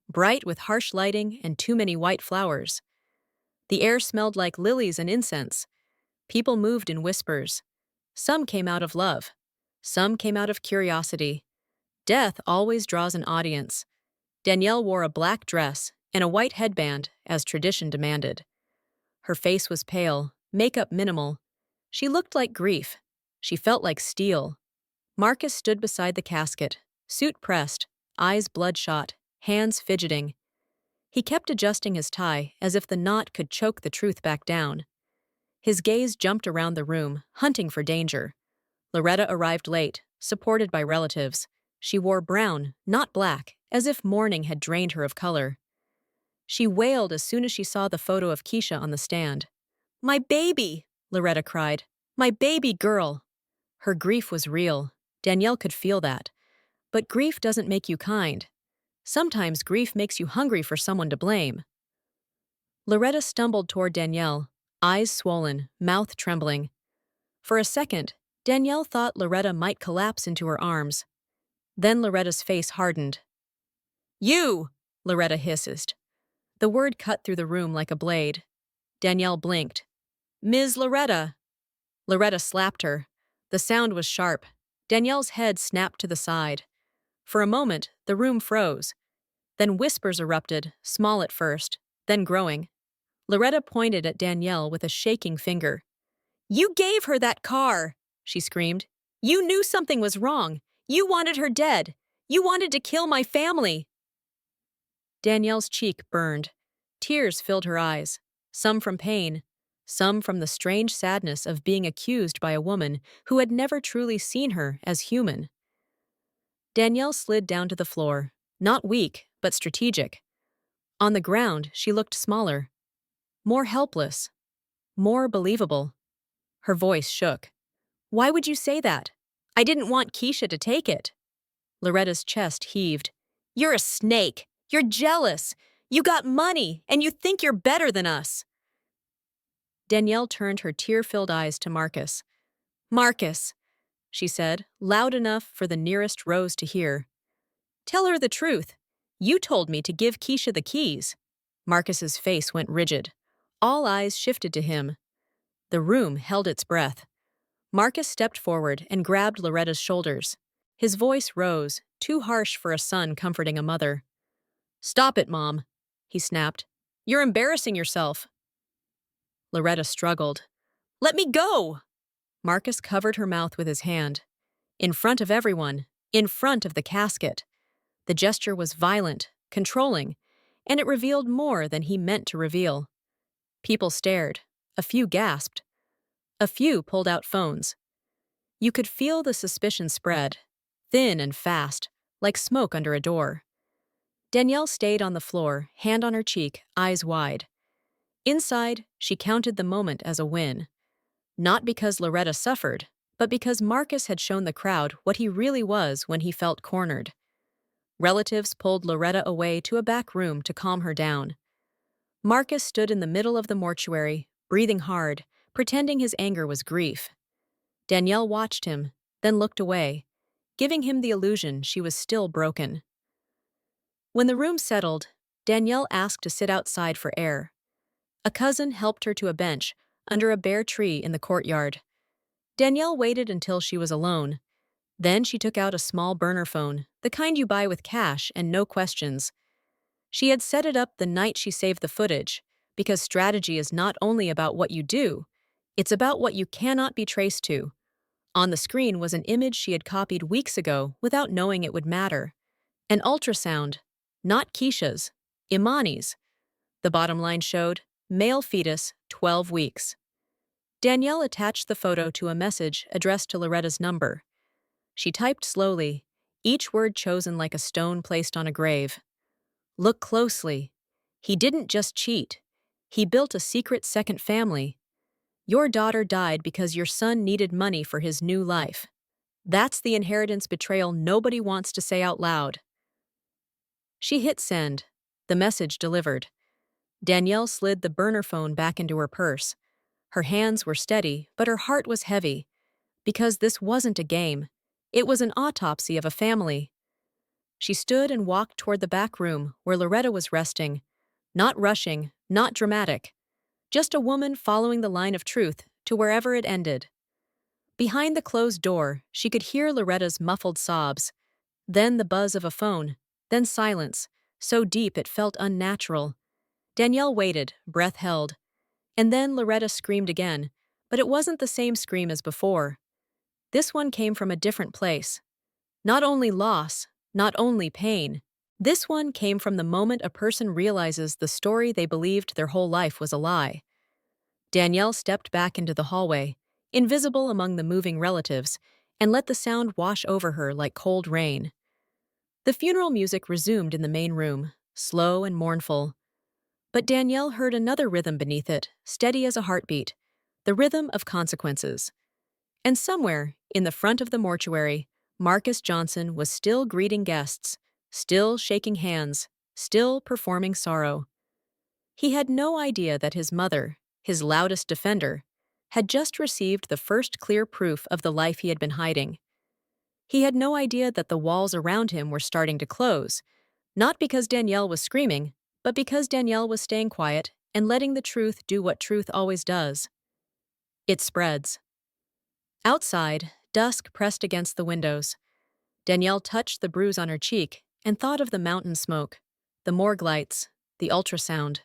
bright with harsh lighting and too many white flowers. The air smelled like lilies and incense. People moved in whispers. Some came out of love. Some came out of curiosity. Death always draws an audience. Danielle wore a black dress and a white headband, as tradition demanded. Her face was pale, makeup minimal. She looked like grief. She felt like steel. Marcus stood beside the casket, suit pressed, eyes bloodshot, hands fidgeting. He kept adjusting his tie as if the knot could choke the truth back down. His gaze jumped around the room, hunting for danger. Loretta arrived late, supported by relatives. She wore brown, not black, as if mourning had drained her of color. She wailed as soon as she saw the photo of Keisha on the stand. My baby, Loretta cried. My baby girl. Her grief was real. Danielle could feel that. But grief doesn't make you kind. Sometimes grief makes you hungry for someone to blame. Loretta stumbled toward Danielle, eyes swollen, mouth trembling. For a second, Danielle thought Loretta might collapse into her arms. Then Loretta's face hardened. You! Loretta hissed. The word cut through the room like a blade. Danielle blinked. Ms. Loretta! Loretta slapped her. The sound was sharp. Danielle's head snapped to the side. For a moment, the room froze. Then whispers erupted, small at first, then growing. Loretta pointed at Danielle with a shaking finger. You gave her that car, she screamed. You knew something was wrong. You wanted her dead. You wanted to kill my family. Danielle's cheek burned. Tears filled her eyes, some from pain, some from the strange sadness of being accused by a woman who had never truly seen her as human. Danielle slid down to the floor, not weak, but strategic. On the ground, she looked smaller, more helpless, more believable. Her voice shook. Why would you say that? I didn't want Keisha to take it. Loretta's chest heaved. You're a snake. You're jealous. You got money, and you think you're better than us. Danielle turned her tear-filled eyes to Marcus. Marcus, she said, loud enough for the nearest Rose to hear. Tell her the truth. You told me to give Keisha the keys. Marcus's face went rigid. All eyes shifted to him. The room held its breath. Marcus stepped forward and grabbed Loretta's shoulders. His voice rose, too harsh for a son comforting a mother. Stop it, Mom, he snapped. You're embarrassing yourself. Loretta struggled. Let me go! Marcus covered her mouth with his hand. In front of everyone, in front of the casket. The gesture was violent, controlling, and it revealed more than he meant to reveal. People stared. A few gasped. A few pulled out phones. You could feel the suspicion spread, thin and fast, like smoke under a door. Danielle stayed on the floor, hand on her cheek, eyes wide. Inside, she counted the moment as a win. Not because Loretta suffered, but because Marcus had shown the crowd what he really was when he felt cornered. Relatives pulled Loretta away to a back room to calm her down. Marcus stood in the middle of the mortuary, breathing hard, pretending his anger was grief. Danielle watched him, then looked away, giving him the illusion she was still broken. When the room settled, Danielle asked to sit outside for air. A cousin helped her to a bench under a bare tree in the courtyard. Danielle waited until she was alone. Then she took out a small burner phone, the kind you buy with cash and no questions. She had set it up the night she saved the footage, because strategy is not only about what you do, it's about what you cannot be traced to. On the screen was an image she had copied weeks ago without knowing it would matter. An ultrasound, not Keisha's, Imani's. The bottom line showed, male fetus, 12 weeks. Danielle attached the photo to a message addressed to Loretta's number. She typed slowly, each word chosen like a stone placed on a grave. Look closely. He didn't just cheat. He built a secret second family. Your daughter died because your son needed money for his new life. That's the inheritance betrayal nobody wants to say out loud. She hit send. The message delivered. Danielle slid the burner phone back into her purse. Her hands were steady, but her heart was heavy. Because this wasn't a game. It was an autopsy of a family. She stood and walked toward the back room where Loretta was resting. Not rushing, not dramatic. Just a woman following the line of truth to wherever it ended. Behind the closed door, she could hear Loretta's muffled sobs. Then the buzz of a phone. Then silence, so deep it felt unnatural. Danielle waited, breath held. And then Loretta screamed again, but it wasn't the same scream as before. This one came from a different place. Not only loss, not only pain. This one came from the moment a person realizes the story they believed their whole life was a lie. Danielle stepped back into the hallway, invisible among the moving relatives, and let the sound wash over her like cold rain. The funeral music resumed in the main room, slow and mournful. But Danielle heard another rhythm beneath it, steady as a heartbeat, the rhythm of consequences. And somewhere, in the front of the mortuary, Marcus Johnson was still greeting guests, still shaking hands, still performing sorrow. He had no idea that his mother, his loudest defender, had just received the first clear proof of the life he had been hiding. He had no idea that the walls around him were starting to close, not because Danielle was screaming, but because Danielle was staying quiet and letting the truth do what truth always does. It spreads. Outside, dusk pressed against the windows. Danielle touched the bruise on her cheek and thought of the mountain smoke, the morgue lights, the ultrasound.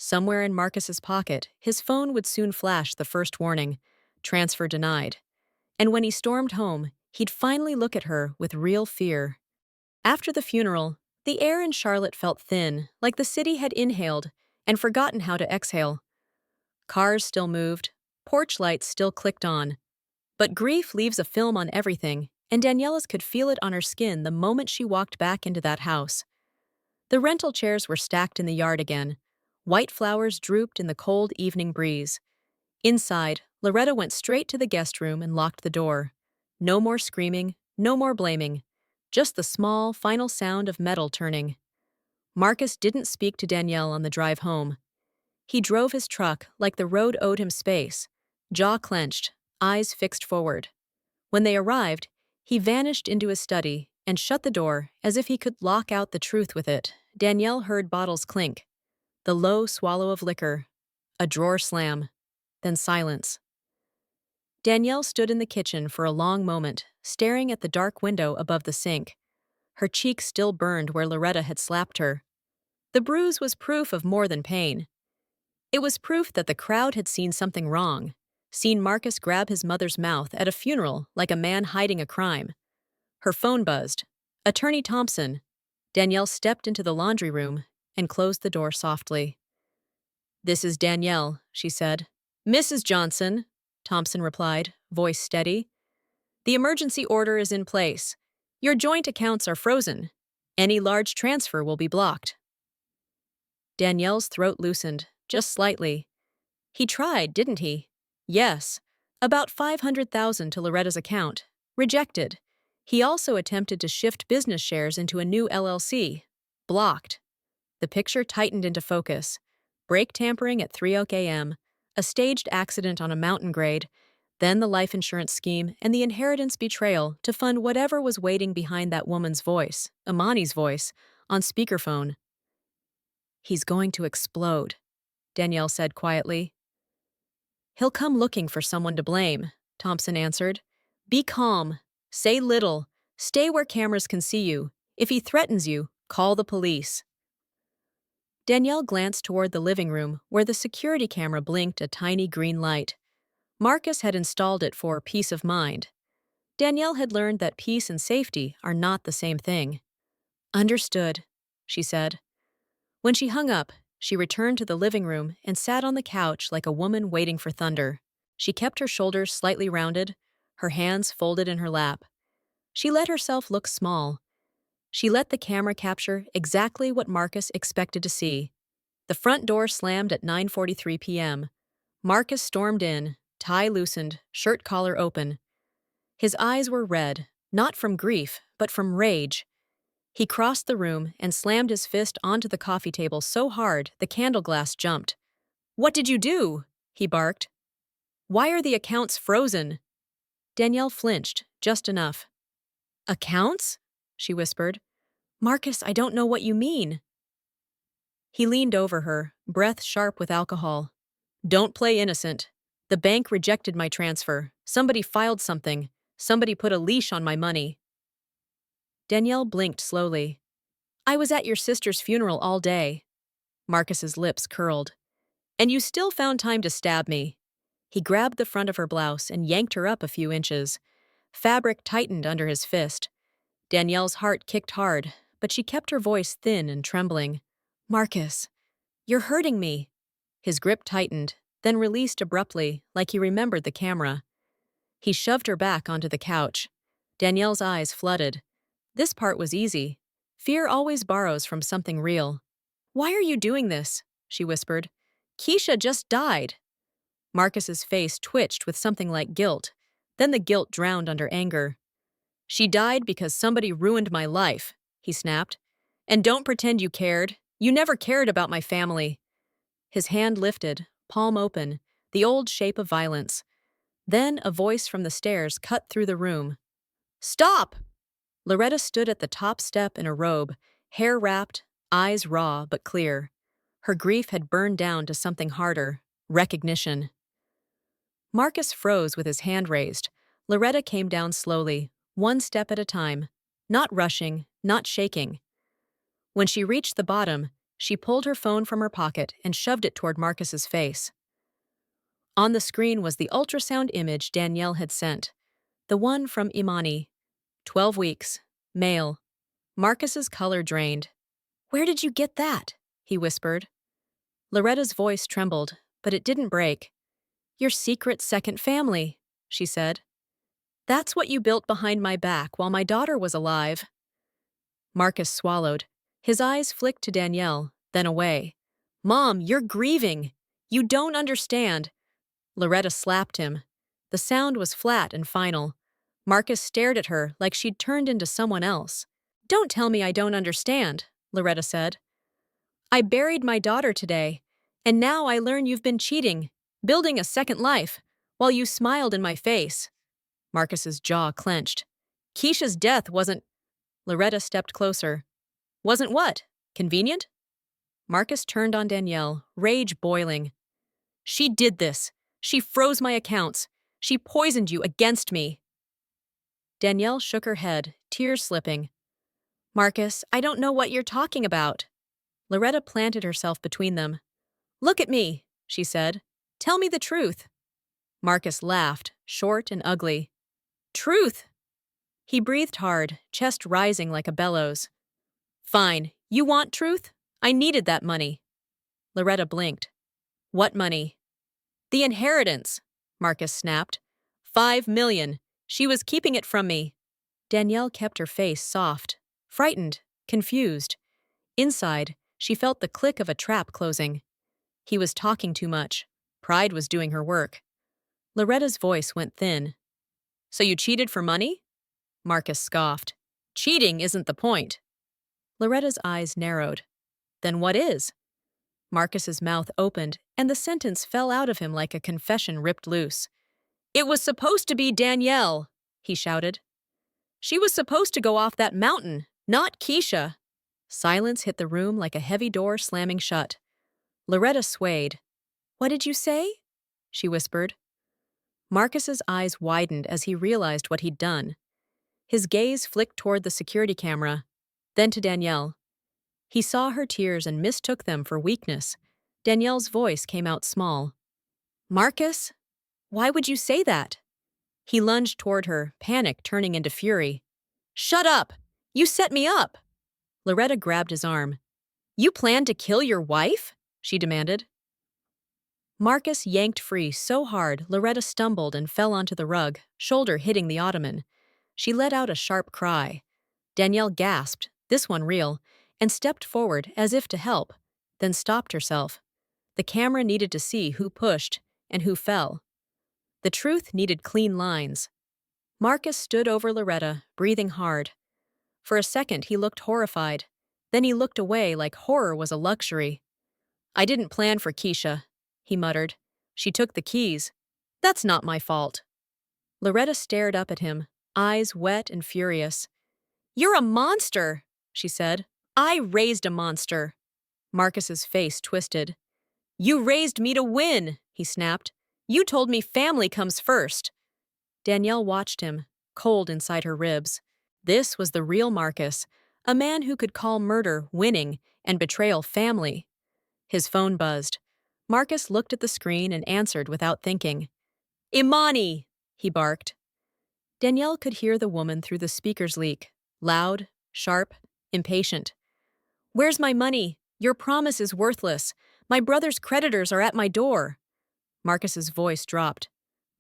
Somewhere in Marcus's pocket, his phone would soon flash the first warning, transfer denied. And when he stormed home, he'd finally look at her with real fear. After the funeral, the air in Charlotte felt thin, like the city had inhaled and forgotten how to exhale. Cars still moved, porch lights still clicked on. But grief leaves a film on everything, and Daniela's could feel it on her skin the moment she walked back into that house. The rental chairs were stacked in the yard again. White flowers drooped in the cold evening breeze. Inside, Loretta went straight to the guest room and locked the door. No more screaming, no more blaming. Just the small, final sound of metal turning. Marcus didn't speak to Danielle on the drive home. He drove his truck like the road owed him space, jaw clenched, eyes fixed forward. When they arrived, he vanished into his study and shut the door as if he could lock out the truth with it. Danielle heard bottles clink, the low swallow of liquor, a drawer slam, then silence. Danielle stood in the kitchen for a long moment, staring at the dark window above the sink. Her cheek still burned where Loretta had slapped her. The bruise was proof of more than pain. It was proof that the crowd had seen something wrong, seen Marcus grab his mother's mouth at a funeral like a man hiding a crime. Her phone buzzed. Attorney Thompson. Danielle stepped into the laundry room and closed the door softly. "This is Danielle," she said. "Mrs. Johnson," Thompson replied, voice steady. The emergency order is in place. Your joint accounts are frozen. Any large transfer will be blocked. Danielle's throat loosened, just slightly. He tried, didn't he? Yes. About 500,000 to Loretta's account. Rejected. He also attempted to shift business shares into a new LLC. Blocked. The picture tightened into focus. Brake tampering at 3 a.m., a staged accident on a mountain grade, then the life insurance scheme and the inheritance betrayal to fund whatever was waiting behind that woman's voice, Imani's voice, on speakerphone. He's going to explode, Danielle said quietly. He'll come looking for someone to blame, Thompson answered. Be calm. Say little. Stay where cameras can see you. If he threatens you, call the police. Danielle glanced toward the living room, where the security camera blinked a tiny green light. Marcus had installed it for peace of mind. Danielle had learned that peace and safety are not the same thing. Understood, she said. When she hung up, she returned to the living room and sat on the couch like a woman waiting for thunder. She kept her shoulders slightly rounded, her hands folded in her lap. She let herself look small. She let the camera capture exactly what Marcus expected to see. The front door slammed at 9:43 p.m. Marcus stormed in, tie loosened, shirt collar open. His eyes were red, not from grief, but from rage. He crossed the room and slammed his fist onto the coffee table so hard the candle glass jumped. What did you do? He barked. Why are the accounts frozen? Danielle flinched, just enough. Accounts? She whispered. Marcus, I don't know what you mean. He leaned over her, breath sharp with alcohol. Don't play innocent. The bank rejected my transfer. Somebody filed something. Somebody put a leash on my money. Danielle blinked slowly. I was at your sister's funeral all day. Marcus's lips curled. And you still found time to stab me. He grabbed the front of her blouse and yanked her up a few inches. Fabric tightened under his fist. Danielle's heart kicked hard, but she kept her voice thin and trembling. Marcus, you're hurting me. His grip tightened, then released abruptly, like he remembered the camera. He shoved her back onto the couch. Danielle's eyes flooded. This part was easy. Fear always borrows from something real. Why are you doing this? She whispered. Keisha just died. Marcus's face twitched with something like guilt. Then the guilt drowned under anger. She died because somebody ruined my life, he snapped. And don't pretend you cared. You never cared about my family. His hand lifted, palm open, the old shape of violence. Then a voice from the stairs cut through the room. Stop! Loretta stood at the top step in a robe, hair wrapped, eyes raw but clear. Her grief had burned down to something harder, recognition. Marcus froze with his hand raised. Loretta came down slowly, one step at a time, not rushing, not shaking. When she reached the bottom, she pulled her phone from her pocket and shoved it toward Marcus's face. On the screen was the ultrasound image Danielle had sent, the one from Imani. 12 weeks, male. Marcus's color drained. Where did you get that? He whispered. Loretta's voice trembled, but it didn't break. Your secret second family, she said. That's what you built behind my back while my daughter was alive. Marcus swallowed. His eyes flicked to Danielle, then away. Mom, you're grieving. You don't understand. Loretta slapped him. The sound was flat and final. Marcus stared at her like she'd turned into someone else. Don't tell me I don't understand, Loretta said. I buried my daughter today, and now I learn you've been cheating, building a second life, while you smiled in my face. Marcus's jaw clenched. Keisha's death wasn't... Loretta stepped closer. Wasn't what? Convenient? Marcus turned on Danielle, rage boiling. She did this. She froze my accounts. She poisoned you against me. Danielle shook her head, tears slipping. Marcus, I don't know what you're talking about. Loretta planted herself between them. Look at me, she said. Tell me the truth. Marcus laughed, short and ugly. Truth! He breathed hard, chest rising like a bellows. Fine, you want truth? I needed that money. Loretta blinked. What money? The inheritance, Marcus snapped. 5 million. She was keeping it from me. Danielle kept her face soft, frightened, confused. Inside, she felt the click of a trap closing. He was talking too much. Pride was doing her work. Loretta's voice went thin. So you cheated for money? Marcus scoffed. Cheating isn't the point. Loretta's eyes narrowed. Then what is? Marcus's mouth opened, and the sentence fell out of him like a confession ripped loose. It was supposed to be Danielle, he shouted. She was supposed to go off that mountain, not Keisha. Silence hit the room like a heavy door slamming shut. Loretta swayed. What did you say? She whispered. Marcus's eyes widened as he realized what he'd done. His gaze flicked toward the security camera, then to Danielle. He saw her tears and mistook them for weakness. Danielle's voice came out small. Marcus? Why would you say that? He lunged toward her, panic turning into fury. Shut up! You set me up! Loretta grabbed his arm. You planned to kill your wife? She demanded. Marcus yanked free so hard Loretta stumbled and fell onto the rug, shoulder hitting the ottoman. She let out a sharp cry. Danielle gasped, this one real, and stepped forward as if to help, then stopped herself. The camera needed to see who pushed and who fell. The truth needed clean lines. Marcus stood over Loretta, breathing hard. For a second he looked horrified. Then he looked away like horror was a luxury. I didn't plan for Keisha, he muttered. She took the keys. That's not my fault. Loretta stared up at him, eyes wet and furious. You're a monster, she said. I raised a monster. Marcus's face twisted. You raised me to win, he snapped. You told me family comes first. Danielle watched him, cold inside her ribs. This was the real Marcus, a man who could call murder winning and betrayal family. His phone buzzed. Marcus looked at the screen and answered without thinking. Imani, he barked. Danielle could hear the woman through the speaker's leak, loud, sharp, impatient. Where's my money? Your promise is worthless. My brother's creditors are at my door. Marcus's voice dropped.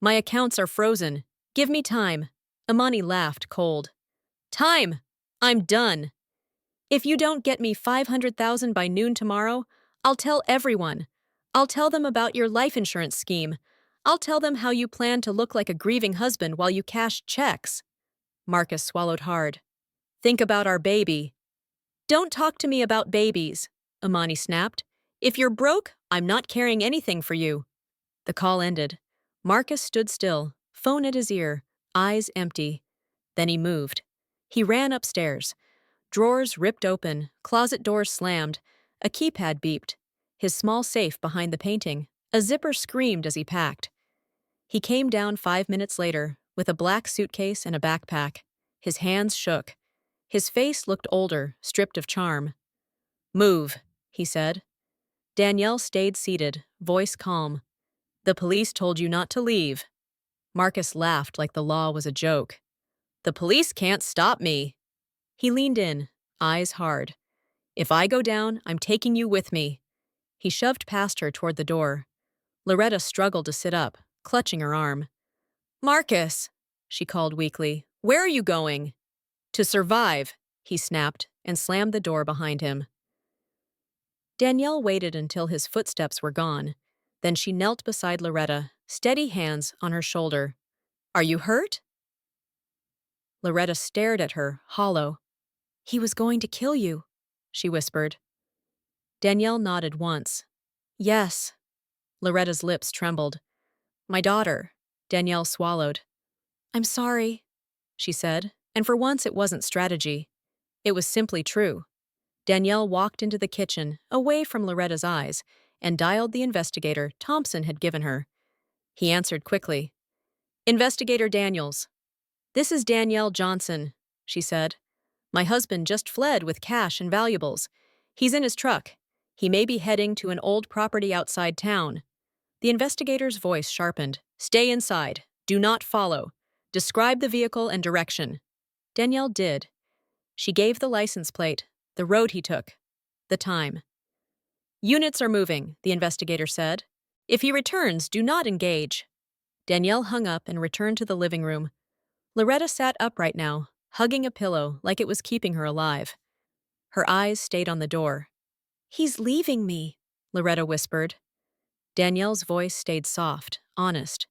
My accounts are frozen. Give me time. Imani laughed, cold. Time! I'm done. If you don't get me $500,000 by noon tomorrow, I'll tell everyone. I'll tell them about your life insurance scheme. I'll tell them how you plan to look like a grieving husband while you cash checks. Marcus swallowed hard. Think about our baby. Don't talk to me about babies, Imani snapped. If you're broke, I'm not carrying anything for you. The call ended. Marcus stood still, phone at his ear, eyes empty. Then he moved. He ran upstairs. Drawers ripped open, closet doors slammed. A keypad beeped. His small safe behind the painting. A zipper screamed as he packed. He came down 5 minutes later, with a black suitcase and a backpack. His hands shook. His face looked older, stripped of charm. Move, he said. Danielle stayed seated, voice calm. The police told you not to leave. Marcus laughed like the law was a joke. The police can't stop me. He leaned in, eyes hard. If I go down, I'm taking you with me. He shoved past her toward the door. Loretta struggled to sit up, clutching her arm. Marcus, she called weakly, where are you going? To survive, he snapped and slammed the door behind him. Danielle waited until his footsteps were gone. Then she knelt beside Loretta, steady hands on her shoulder. Are you hurt? Loretta stared at her, hollow. He was going to kill you, she whispered. Danielle nodded once. Yes. Loretta's lips trembled. My daughter, Danielle swallowed. I'm sorry, she said, and for once it wasn't strategy. It was simply true. Danielle walked into the kitchen, away from Loretta's eyes, and dialed the investigator Thompson had given her. He answered quickly. Investigator Daniels. This is Danielle Johnson, she said. My husband just fled with cash and valuables. He's in his truck. He may be heading to an old property outside town. The investigator's voice sharpened. Stay inside. Do not follow. Describe the vehicle and direction. Danielle did. She gave the license plate, the road he took, the time. Units are moving, the investigator said. If he returns, do not engage. Danielle hung up and returned to the living room. Loretta sat upright now, hugging a pillow like it was keeping her alive. Her eyes stayed on the door. "He's leaving me," Loretta whispered. Danielle's voice stayed soft, honest.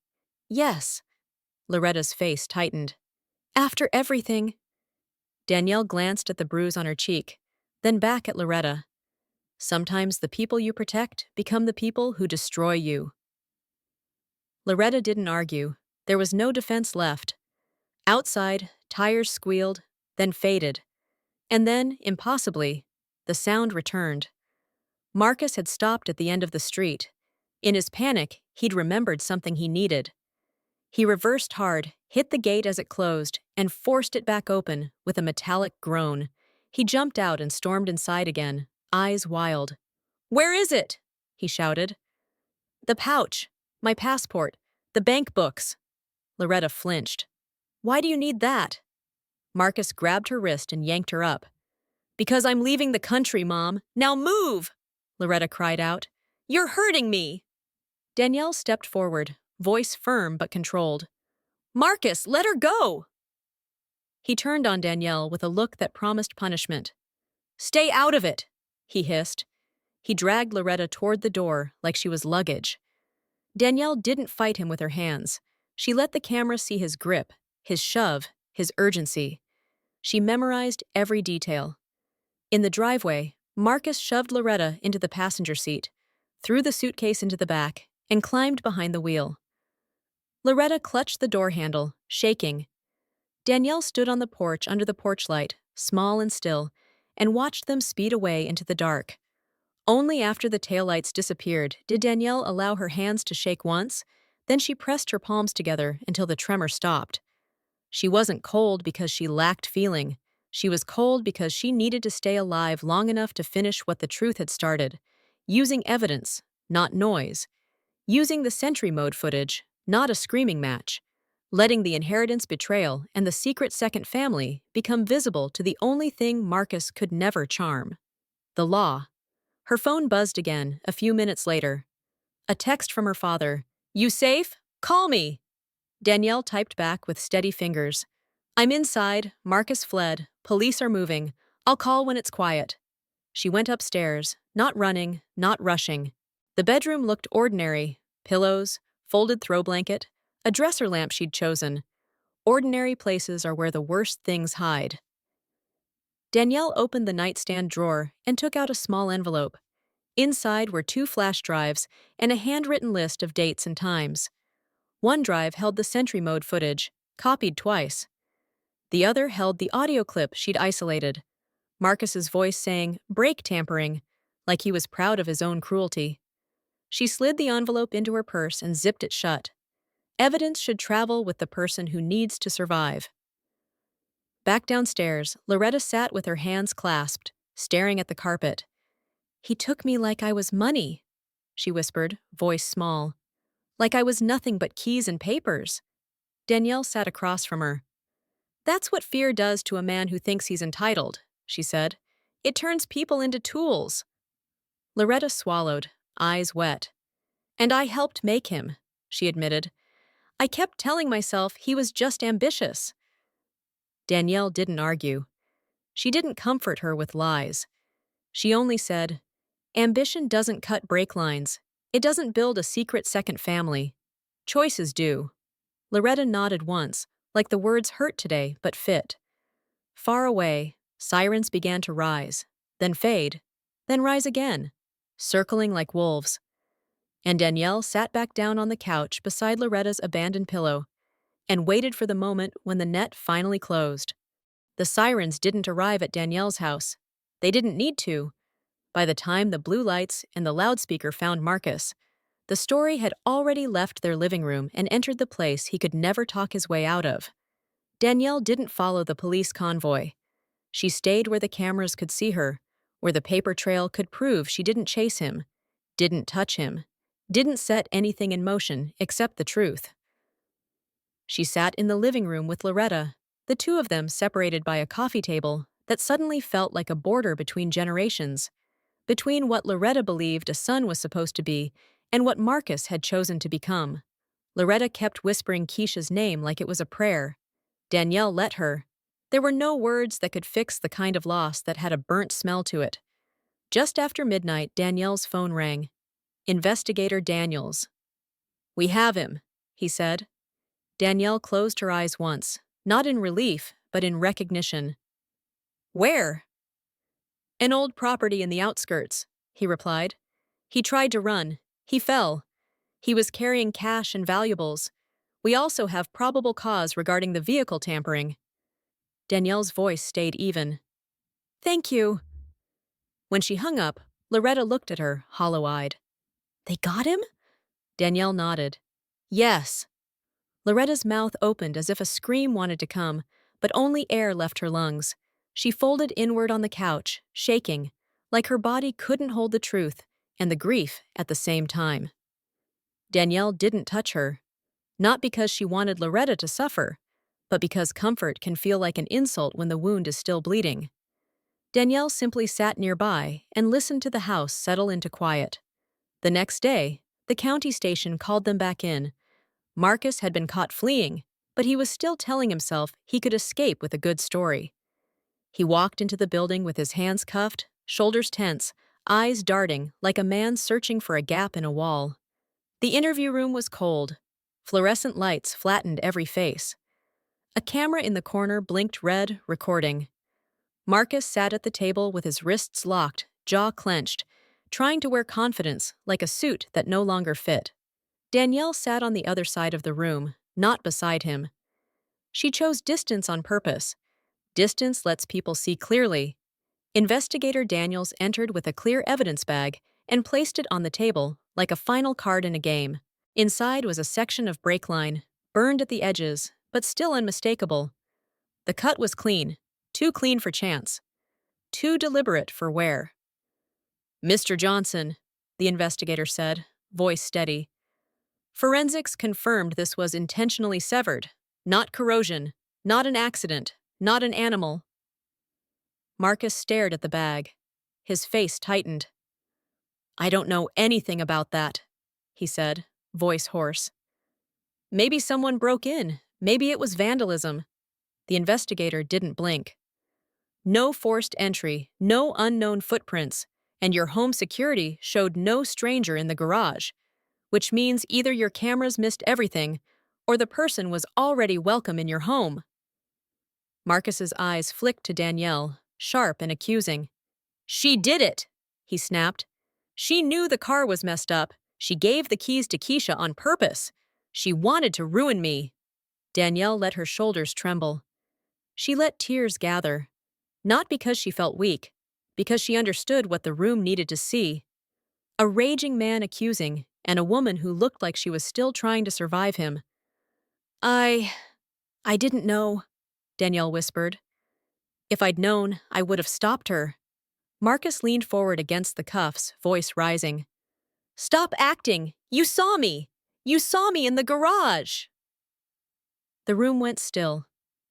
"Yes." Loretta's face tightened. "After everything." Danielle glanced at the bruise on her cheek, then back at Loretta. Sometimes the people you protect become the people who destroy you. Loretta didn't argue. There was no defense left. Outside, tires squealed, then faded. And then, impossibly, the sound returned. Marcus had stopped at the end of the street. In his panic, he'd remembered something he needed. He reversed hard, hit the gate as it closed, and forced it back open with a metallic groan. He jumped out and stormed inside again, eyes wild. "Where is it?" he shouted. "The pouch, my passport, the bank books." Loretta flinched. "Why do you need that?" Marcus grabbed her wrist and yanked her up. "Because I'm leaving the country, Mom. Now move!" Loretta cried out. "You're hurting me!" Danielle stepped forward, voice firm but controlled. "Marcus, let her go!" He turned on Danielle with a look that promised punishment. "Stay out of it!" he hissed. He dragged Loretta toward the door like she was luggage. Danielle didn't fight him with her hands. She let the camera see his grip, his shove, his urgency. She memorized every detail. In the driveway, Marcus shoved Loretta into the passenger seat, threw the suitcase into the back, and climbed behind the wheel. Loretta clutched the door handle, shaking. Danielle stood on the porch under the porch light, small and still, and watched them speed away into the dark. Only after the taillights disappeared did Danielle allow her hands to shake once, then she pressed her palms together until the tremor stopped. She wasn't cold because she lacked feeling. She was cold because she needed to stay alive long enough to finish what the truth had started, using evidence, not noise, using the sentry mode footage, not a screaming match, letting the inheritance betrayal and the secret second family become visible to the only thing Marcus could never charm: the law. Her phone buzzed again a few minutes later. A text from her father. "You safe? Call me!" Danielle typed back with steady fingers. "I'm inside. Marcus fled. Police are moving. I'll call when it's quiet." She went upstairs, not running, not rushing. The bedroom looked ordinary. Pillows, folded throw blanket, a dresser lamp she'd chosen. Ordinary places are where the worst things hide. Danielle opened the nightstand drawer and took out a small envelope. Inside were 2 flash drives and a handwritten list of dates and times. One drive held the sentry mode footage, copied twice. The other held the audio clip she'd isolated. Marcus's voice saying, "Brake tampering," like he was proud of his own cruelty. She slid the envelope into her purse and zipped it shut. Evidence should travel with the person who needs to survive. Back downstairs, Loretta sat with her hands clasped, staring at the carpet. "He took me like I was money," she whispered, voice small. "Like I was nothing but keys and papers." Danielle sat across from her. "That's what fear does to a man who thinks he's entitled," she said. "It turns people into tools." Loretta swallowed, eyes wet. "And I helped make him," she admitted. "I kept telling myself he was just ambitious." Danielle didn't argue. She didn't comfort her with lies. She only said, "Ambition doesn't cut brake lines. It doesn't build a secret second family. Choices do." Loretta nodded once, like the words hurt today but fit. Far away, sirens began to rise, then fade, then rise again, circling like wolves. And Danielle sat back down on the couch beside Loretta's abandoned pillow and waited for the moment when the net finally closed. The sirens didn't arrive at Danielle's house. They didn't need to. By the time the blue lights and the loudspeaker found Marcus, the story had already left their living room and entered the place he could never talk his way out of. Danielle didn't follow the police convoy. She stayed where the cameras could see her, where the paper trail could prove she didn't chase him, didn't touch him, didn't set anything in motion except the truth. She sat in the living room with Loretta, the two of them separated by a coffee table that suddenly felt like a border between generations, between what Loretta believed a son was supposed to be and what Marcus had chosen to become. Loretta kept whispering Keisha's name like it was a prayer. Danielle let her. There were no words that could fix the kind of loss that had a burnt smell to it. Just after midnight, Danielle's phone rang. Investigator Daniels. "We have him," he said. Danielle closed her eyes once, not in relief, but in recognition. "Where?" "An old property in the outskirts," he replied. "He tried to run. He fell. He was carrying cash and valuables. We also have probable cause regarding the vehicle tampering." Danielle's voice stayed even. "Thank you." When she hung up, Loretta looked at her, hollow-eyed. "They got him?" Danielle nodded. "Yes." Loretta's mouth opened as if a scream wanted to come, but only air left her lungs. She folded inward on the couch, shaking, like her body couldn't hold the truth and the grief at the same time. Danielle didn't touch her, not because she wanted Loretta to suffer, but because comfort can feel like an insult when the wound is still bleeding. Danielle simply sat nearby and listened to the house settle into quiet. The next day, the county station called them back in. Marcus had been caught fleeing, but he was still telling himself he could escape with a good story. He walked into the building with his hands cuffed, shoulders tense, eyes darting like a man searching for a gap in a wall. The interview room was cold. Fluorescent lights flattened every face. A camera in the corner blinked red, recording. Marcus sat at the table with his wrists locked, jaw clenched, trying to wear confidence like a suit that no longer fit. Danielle sat on the other side of the room, not beside him. She chose distance on purpose. Distance lets people see clearly. Investigator Daniels entered with a clear evidence bag and placed it on the table like a final card in a game. Inside was a section of brake line, burned at the edges, but still unmistakable. The cut was clean, too clean for chance, too deliberate for wear. "Mr. Johnson," the investigator said, voice steady. "Forensics confirmed this was intentionally severed. Not corrosion, not an accident, not an animal." Marcus stared at the bag. His face tightened. "I don't know anything about that," he said, voice hoarse. "Maybe someone broke in. Maybe it was vandalism." The investigator didn't blink. "No forced entry, no unknown footprints, and your home security showed no stranger in the garage, which means either your cameras missed everything or the person was already welcome in your home." Marcus's eyes flicked to Danielle, sharp and accusing. "She did it!" he snapped. "She knew the car was messed up. She gave the keys to Keisha on purpose. She wanted to ruin me." Danielle let her shoulders tremble. She let tears gather, not because she felt weak, because she understood what the room needed to see. A raging man accusing, and a woman who looked like she was still trying to survive him. I didn't know," Danielle whispered. "If I'd known, I would have stopped her." Marcus leaned forward against the cuffs, voice rising. "Stop acting! You saw me! You saw me in the garage!" The room went still.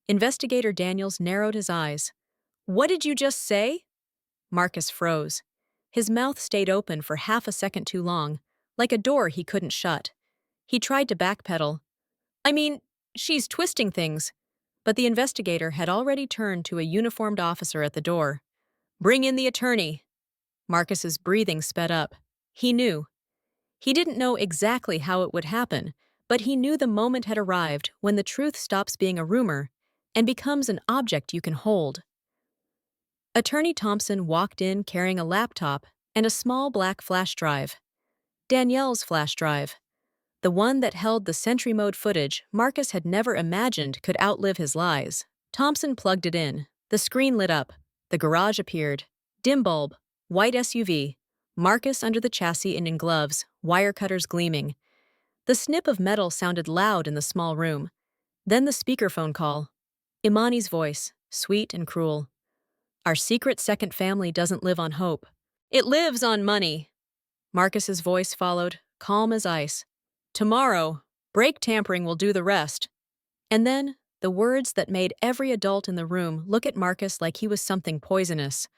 Investigator Daniels narrowed his eyes. "What did you just say?" Marcus froze. His mouth stayed open for half a second too long, like a door he couldn't shut. He tried to backpedal. "I mean, she's twisting things." But the investigator had already turned to a uniformed officer at the door. "Bring in the attorney." Marcus's breathing sped up. He knew. He didn't know exactly how it would happen, but he knew the moment had arrived when the truth stops being a rumor and becomes an object you can hold. Attorney Thompson walked in carrying a laptop and a small black flash drive. Danielle's flash drive. The one that held the Sentry Mode footage Marcus had never imagined could outlive his lies. Thompson plugged it in. The screen lit up. The garage appeared. Dim bulb, white SUV, Marcus under the chassis and in gloves, wire cutters gleaming. The snip of metal sounded loud in the small room. Then the speakerphone call. Imani's voice, sweet and cruel. "Our secret second family doesn't live on hope. It lives on money." Marcus's voice followed, calm as ice. "Tomorrow, brake tampering will do the rest." And then, the words that made every adult in the room look at Marcus like he was something poisonous.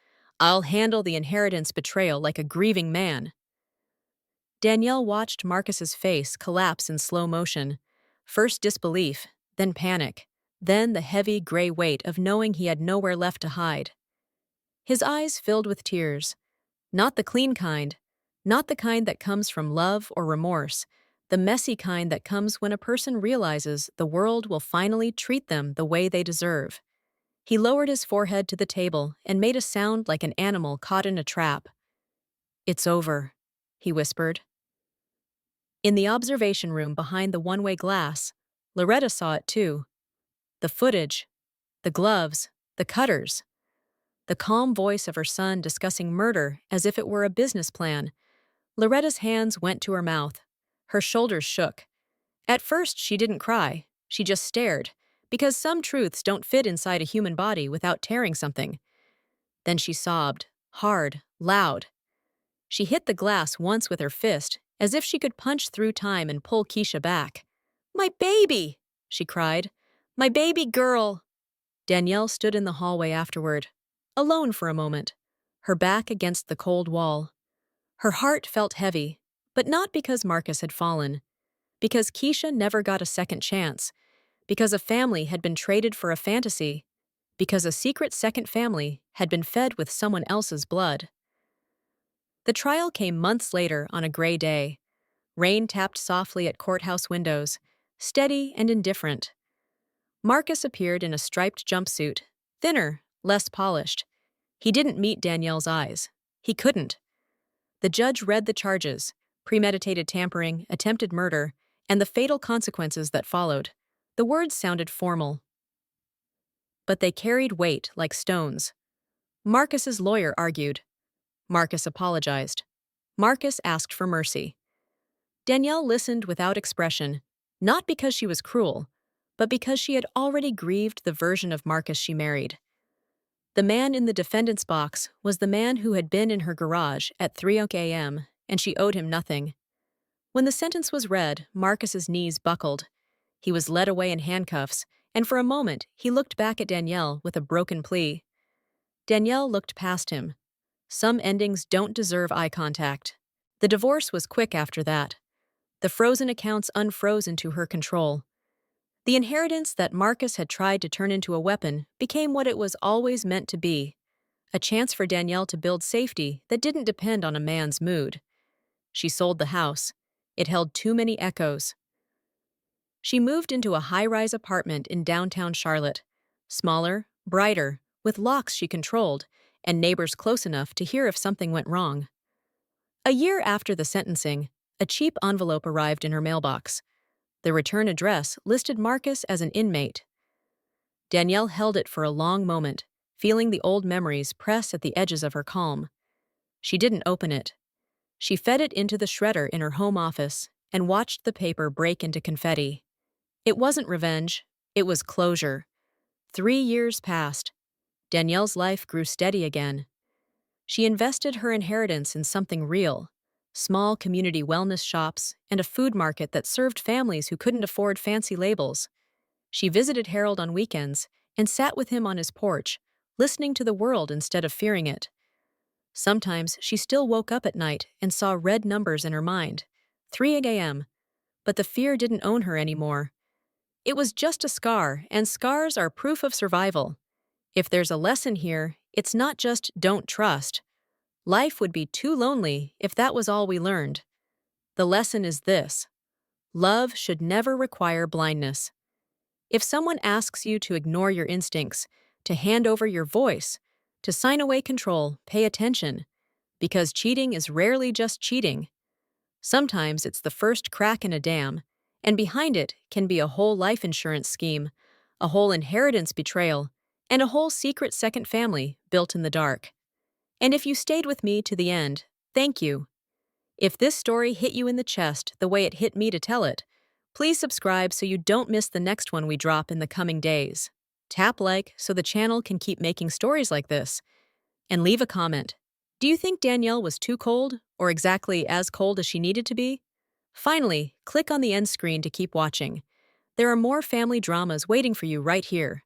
"I'll handle the inheritance betrayal like a grieving man." Danielle watched Marcus's face collapse in slow motion. First disbelief, then panic, Then the heavy gray weight of knowing he had nowhere left to hide. His eyes filled with tears. Not the clean kind, not the kind that comes from love or remorse, the messy kind that comes when a person realizes the world will finally treat them the way they deserve. He lowered his forehead to the table and made a sound like an animal caught in a trap. "It's over," he whispered. In the observation room behind the one-way glass, Loretta saw it too. The footage, the gloves, the cutters. The calm voice of her son discussing murder as if it were a business plan. Loretta's hands went to her mouth. Her shoulders shook. At first, she didn't cry. She just stared, because some truths don't fit inside a human body without tearing something. Then she sobbed, hard, loud. She hit the glass once with her fist, as if she could punch through time and pull Keisha back. "My baby!" she cried. "My baby girl!" Danielle stood in the hallway afterward, alone for a moment, her back against the cold wall. Her heart felt heavy, but not because Marcus had fallen, because Keisha never got a second chance, because a family had been traded for a fantasy, because a secret second family had been fed with someone else's blood. The trial came months later on a gray day. Rain tapped softly at courthouse windows, steady and indifferent. Marcus appeared in a striped jumpsuit, thinner, less polished. He didn't meet Danielle's eyes. He couldn't. The judge read the charges: premeditated tampering, attempted murder, and the fatal consequences that followed. The words sounded formal, but they carried weight like stones. Marcus's lawyer argued. Marcus apologized. Marcus asked for mercy. Danielle listened without expression, not because she was cruel, but because she had already grieved the version of Marcus she married. The man in the defendant's box was the man who had been in her garage at 3 a.m., and she owed him nothing. When the sentence was read, Marcus's knees buckled. He was led away in handcuffs, and for a moment he looked back at Danielle with a broken plea. Danielle looked past him. Some endings don't deserve eye contact. The divorce was quick after that. The frozen accounts unfroze into her control. The inheritance that Marcus had tried to turn into a weapon became what it was always meant to be: a chance for Danielle to build safety that didn't depend on a man's mood. She sold the house. It held too many echoes. She moved into a high-rise apartment in downtown Charlotte, smaller, brighter, with locks she controlled, and neighbors close enough to hear if something went wrong. A year after the sentencing, a cheap envelope arrived in her mailbox. The return address listed Marcus as an inmate. Danielle held it for a long moment, feeling the old memories press at the edges of her calm. She didn't open it. She fed it into the shredder in her home office and watched the paper break into confetti. It wasn't revenge, it was closure. 3 years passed. Danielle's life grew steady again. She invested her inheritance in something real: small community wellness shops and a food market that served families who couldn't afford fancy labels. She visited Harold on weekends and sat with him on his porch, listening to the world instead of fearing it. Sometimes she still woke up at night and saw red numbers in her mind, 3 a.m., but the fear didn't own her anymore. It was just a scar, and scars are proof of survival. If there's a lesson here, it's not just don't trust. Life would be too lonely if that was all we learned. The lesson is this: love should never require blindness. If someone asks you to ignore your instincts, to hand over your voice, to sign away control, pay attention, because cheating is rarely just cheating. Sometimes it's the first crack in a dam, and behind it can be a whole life insurance scheme, a whole inheritance betrayal, and a whole secret second family built in the dark. And if you stayed with me to the end, thank you. If this story hit you in the chest the way it hit me to tell it, please subscribe so you don't miss the next one we drop in the coming days. Tap like so the channel can keep making stories like this. And leave a comment. Do you think Danielle was too cold, or exactly as cold as she needed to be? Finally, click on the end screen to keep watching. There are more family dramas waiting for you right here.